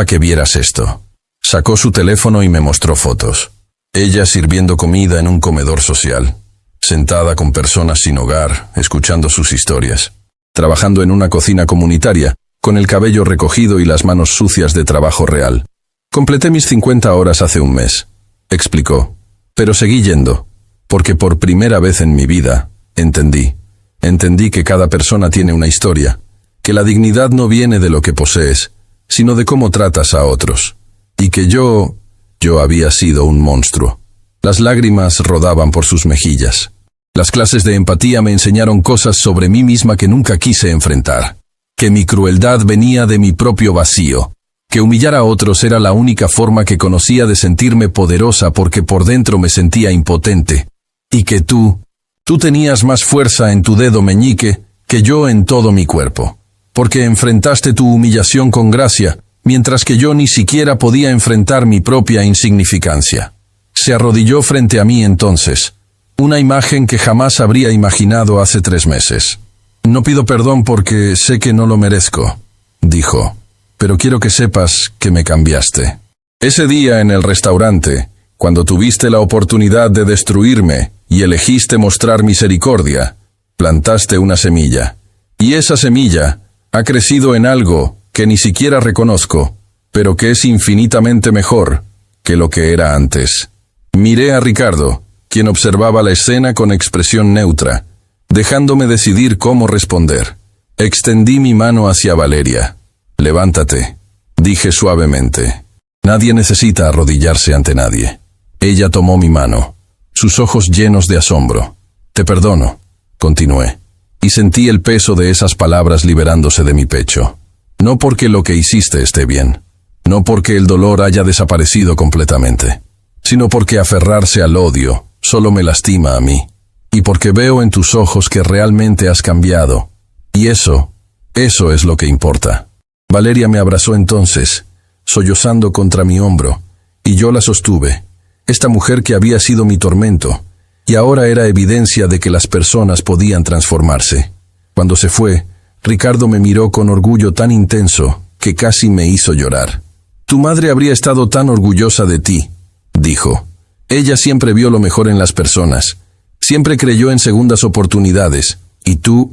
que vieras esto». Sacó su teléfono y me mostró fotos. Ella sirviendo comida en un comedor social, sentada con personas sin hogar, escuchando sus historias, trabajando en una cocina comunitaria, con el cabello recogido y las manos sucias de trabajo real. «Completé mis 50 horas hace un mes», explicó, «pero seguí yendo, porque por primera vez en mi vida entendí que cada persona tiene una historia, que la dignidad no viene de lo que posees, sino de cómo tratas a otros, y que yo había sido un monstruo». Las lágrimas rodaban por sus mejillas. Las clases de empatía me enseñaron cosas sobre mí misma que nunca quise enfrentar, que mi crueldad venía de mi propio vacío, que humillar a otros era la única forma que conocía de sentirme poderosa porque por dentro me sentía impotente, y que tú tenías más fuerza en tu dedo meñique que yo en todo mi cuerpo, porque enfrentaste tu humillación con gracia, mientras que yo ni siquiera podía enfrentar mi propia insignificancia. Se arrodilló frente a mí entonces, una imagen que jamás habría imaginado hace 3 meses. «No pido perdón porque sé que no lo merezco», dijo, «pero quiero que sepas que me cambiaste. Ese día en el restaurante, cuando tuviste la oportunidad de destruirme y elegiste mostrar misericordia, plantaste una semilla. Y esa semilla ha crecido en algo que ni siquiera reconozco, pero que es infinitamente mejor que lo que era antes». Miré a Ricardo, quien observaba la escena con expresión neutra, dejándome decidir cómo responder. Extendí mi mano hacia Valeria. «Levántate», dije suavemente. Nadie necesita arrodillarse ante nadie. Ella tomó mi mano, sus ojos llenos de asombro. «Te perdono», continué, y sentí el peso de esas palabras liberándose de mi pecho. No porque lo que hiciste esté bien, no porque el dolor haya desaparecido completamente, sino porque aferrarse al odio solo me lastima a mí, y porque veo en tus ojos que realmente has cambiado, y eso Eso es lo que importa. Valeria me abrazó entonces, sollozando contra mi hombro, y yo la sostuve. Esta mujer que había sido mi tormento, y ahora era evidencia de que las personas podían transformarse. Cuando se fue, Ricardo me miró con orgullo tan intenso que casi me hizo llorar. Tu madre habría estado tan orgullosa de ti, dijo. Ella siempre vio lo mejor en las personas, siempre creyó en segundas oportunidades, y tú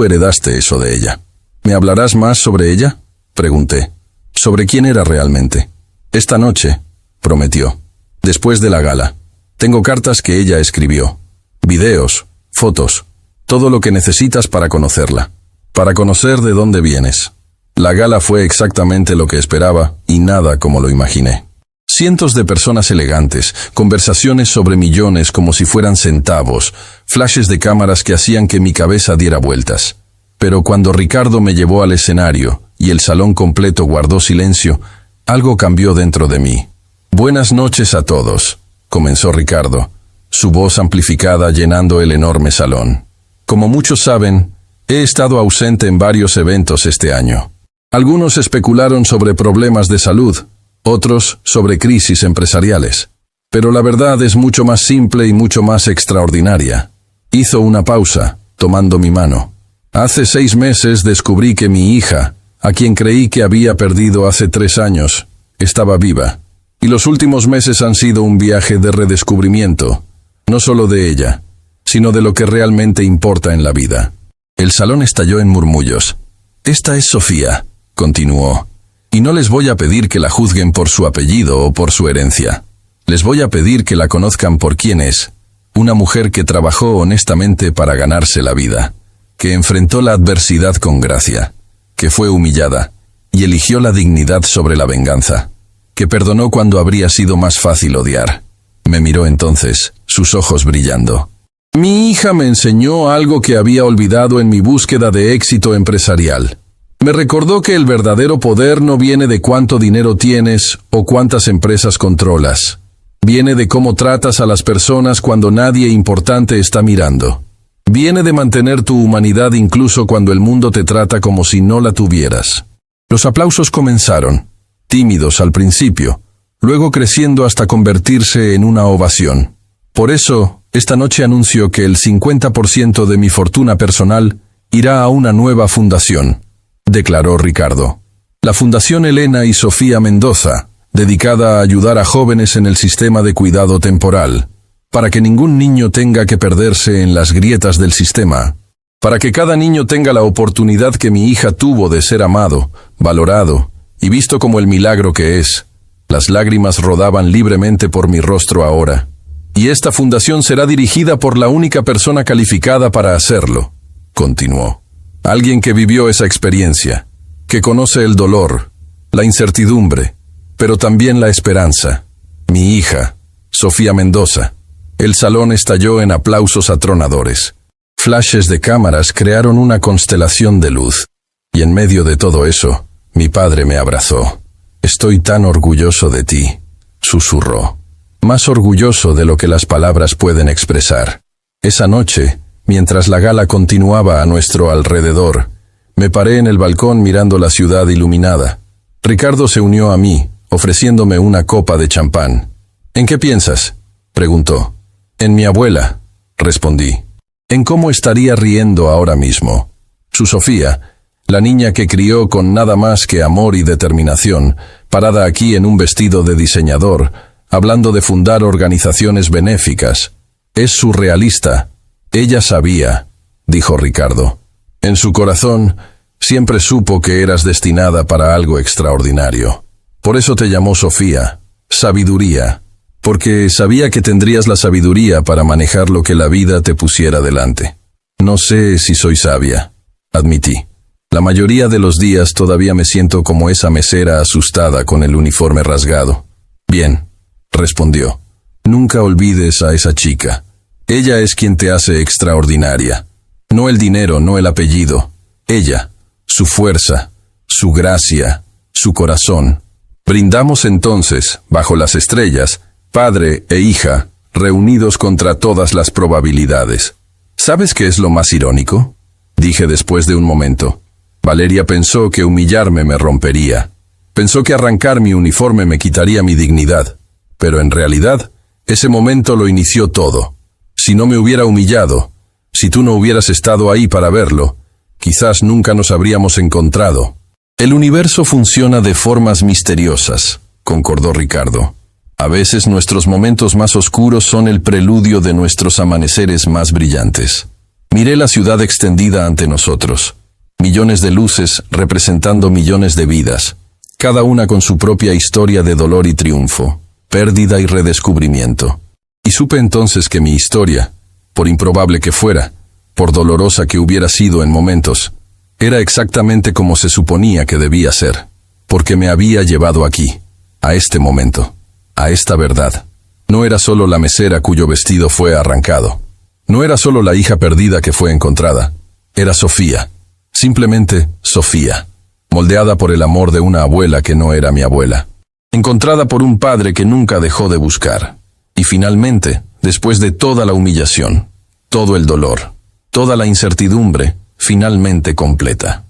heredaste eso de ella. ¿Me hablarás más sobre ella?, pregunté. ¿Sobre quién era realmente? Esta noche, prometió. Después de la gala. Tengo cartas que ella escribió. Videos, fotos, todo lo que necesitas para conocerla. Para conocer de dónde vienes. La gala fue exactamente lo que esperaba y nada como lo imaginé. Cientos de personas elegantes, conversaciones sobre millones como si fueran centavos, flashes de cámaras que hacían que mi cabeza diera vueltas. Pero cuando Ricardo me llevó al escenario y el salón completo guardó silencio, algo cambió dentro de mí. Buenas noches a todos, comenzó Ricardo, su voz amplificada llenando el enorme salón. Como muchos saben, he estado ausente en varios eventos este año. Algunos especularon sobre problemas de salud, otros sobre crisis empresariales. Pero la verdad es mucho más simple y mucho más extraordinaria. Hizo una pausa, tomando mi mano. Hace 6 meses descubrí que mi hija, a quien creí que había perdido hace 3 años, estaba viva. Y los últimos meses han sido un viaje de redescubrimiento, no solo de ella, sino de lo que realmente importa en la vida. El salón estalló en murmullos. Esta es Sofía, continuó, y no les voy a pedir que la juzguen por su apellido o por su herencia. Les voy a pedir que la conozcan por quién es, una mujer que trabajó honestamente para ganarse la vida, que enfrentó la adversidad con gracia, que fue humillada y eligió la dignidad sobre la venganza, que perdonó cuando habría sido más fácil odiar. Me miró entonces, sus ojos brillando. Mi hija me enseñó algo que había olvidado en mi búsqueda de éxito empresarial. Me recordó que el verdadero poder no viene de cuánto dinero tienes o cuántas empresas controlas. Viene de cómo tratas a las personas cuando nadie importante está mirando. Viene de mantener tu humanidad incluso cuando el mundo te trata como si no la tuvieras. Los aplausos comenzaron, tímidos al principio, luego creciendo hasta convertirse en una ovación. Por eso, esta noche anuncio que el 50% de mi fortuna personal irá a una nueva fundación, declaró Ricardo. La Fundación Elena y Sofía Mendoza, dedicada a ayudar a jóvenes en el sistema de cuidado temporal, para que ningún niño tenga que perderse en las grietas del sistema, para que cada niño tenga la oportunidad que mi hija tuvo de ser amado, valorado y visto como el milagro que es. Las lágrimas rodaban libremente por mi rostro ahora. Y esta fundación será dirigida por la única persona calificada para hacerlo, continuó. Alguien que vivió esa experiencia, que conoce el dolor, la incertidumbre, pero también la esperanza. Mi hija, Sofía Mendoza. El salón estalló en aplausos atronadores. Flashes de cámaras crearon una constelación de luz. Y en medio de todo eso, mi padre me abrazó. Estoy tan orgulloso de ti, susurró. Más orgulloso de lo que las palabras pueden expresar. Esa noche, mientras la gala continuaba a nuestro alrededor, me paré en el balcón mirando la ciudad iluminada. Ricardo se unió a mí, ofreciéndome una copa de champán. ¿En qué piensas?, preguntó. En mi abuela, respondí. En cómo estaría riendo ahora mismo. Su Sofía, la niña que crió con nada más que amor y determinación, parada aquí en un vestido de diseñador, hablando de fundar organizaciones benéficas. Es surrealista. Ella sabía, dijo Ricardo. En su corazón, siempre supo que eras destinada para algo extraordinario. Por eso te llamó Sofía, sabiduría, porque sabía que tendrías la sabiduría para manejar lo que la vida te pusiera delante. No sé si soy sabia, admití. La mayoría de los días todavía me siento como esa mesera asustada con el uniforme rasgado. Bien, respondió. Nunca olvides a esa chica. Ella es quien te hace extraordinaria. No el dinero, no el apellido. Ella, su fuerza, su gracia, su corazón. Brindamos entonces, bajo las estrellas, padre e hija, reunidos contra todas las probabilidades. ¿Sabes qué es lo más irónico?, dije después de un momento. Valeria pensó que humillarme me rompería. Pensó que arrancar mi uniforme me quitaría mi dignidad. Pero en realidad, ese momento lo inició todo. Si no me hubiera humillado, si tú no hubieras estado ahí para verlo, quizás nunca nos habríamos encontrado. El universo funciona de formas misteriosas, concordó Ricardo. A veces nuestros momentos más oscuros son el preludio de nuestros amaneceres más brillantes. Miré la ciudad extendida ante nosotros. Millones de luces representando millones de vidas, cada una con su propia historia de dolor y triunfo, pérdida y redescubrimiento. Y supe entonces que mi historia, por improbable que fuera, por dolorosa que hubiera sido en momentos, era exactamente como se suponía que debía ser, porque me había llevado aquí, a este momento, a esta verdad. No era solo la mesera cuyo vestido fue arrancado. No era solo la hija perdida que fue encontrada. Era Sofía. Simplemente Sofía, moldeada por el amor de una abuela que no era mi abuela, encontrada por un padre que nunca dejó de buscar, y finalmente, después de toda la humillación, todo el dolor, toda la incertidumbre, finalmente completa.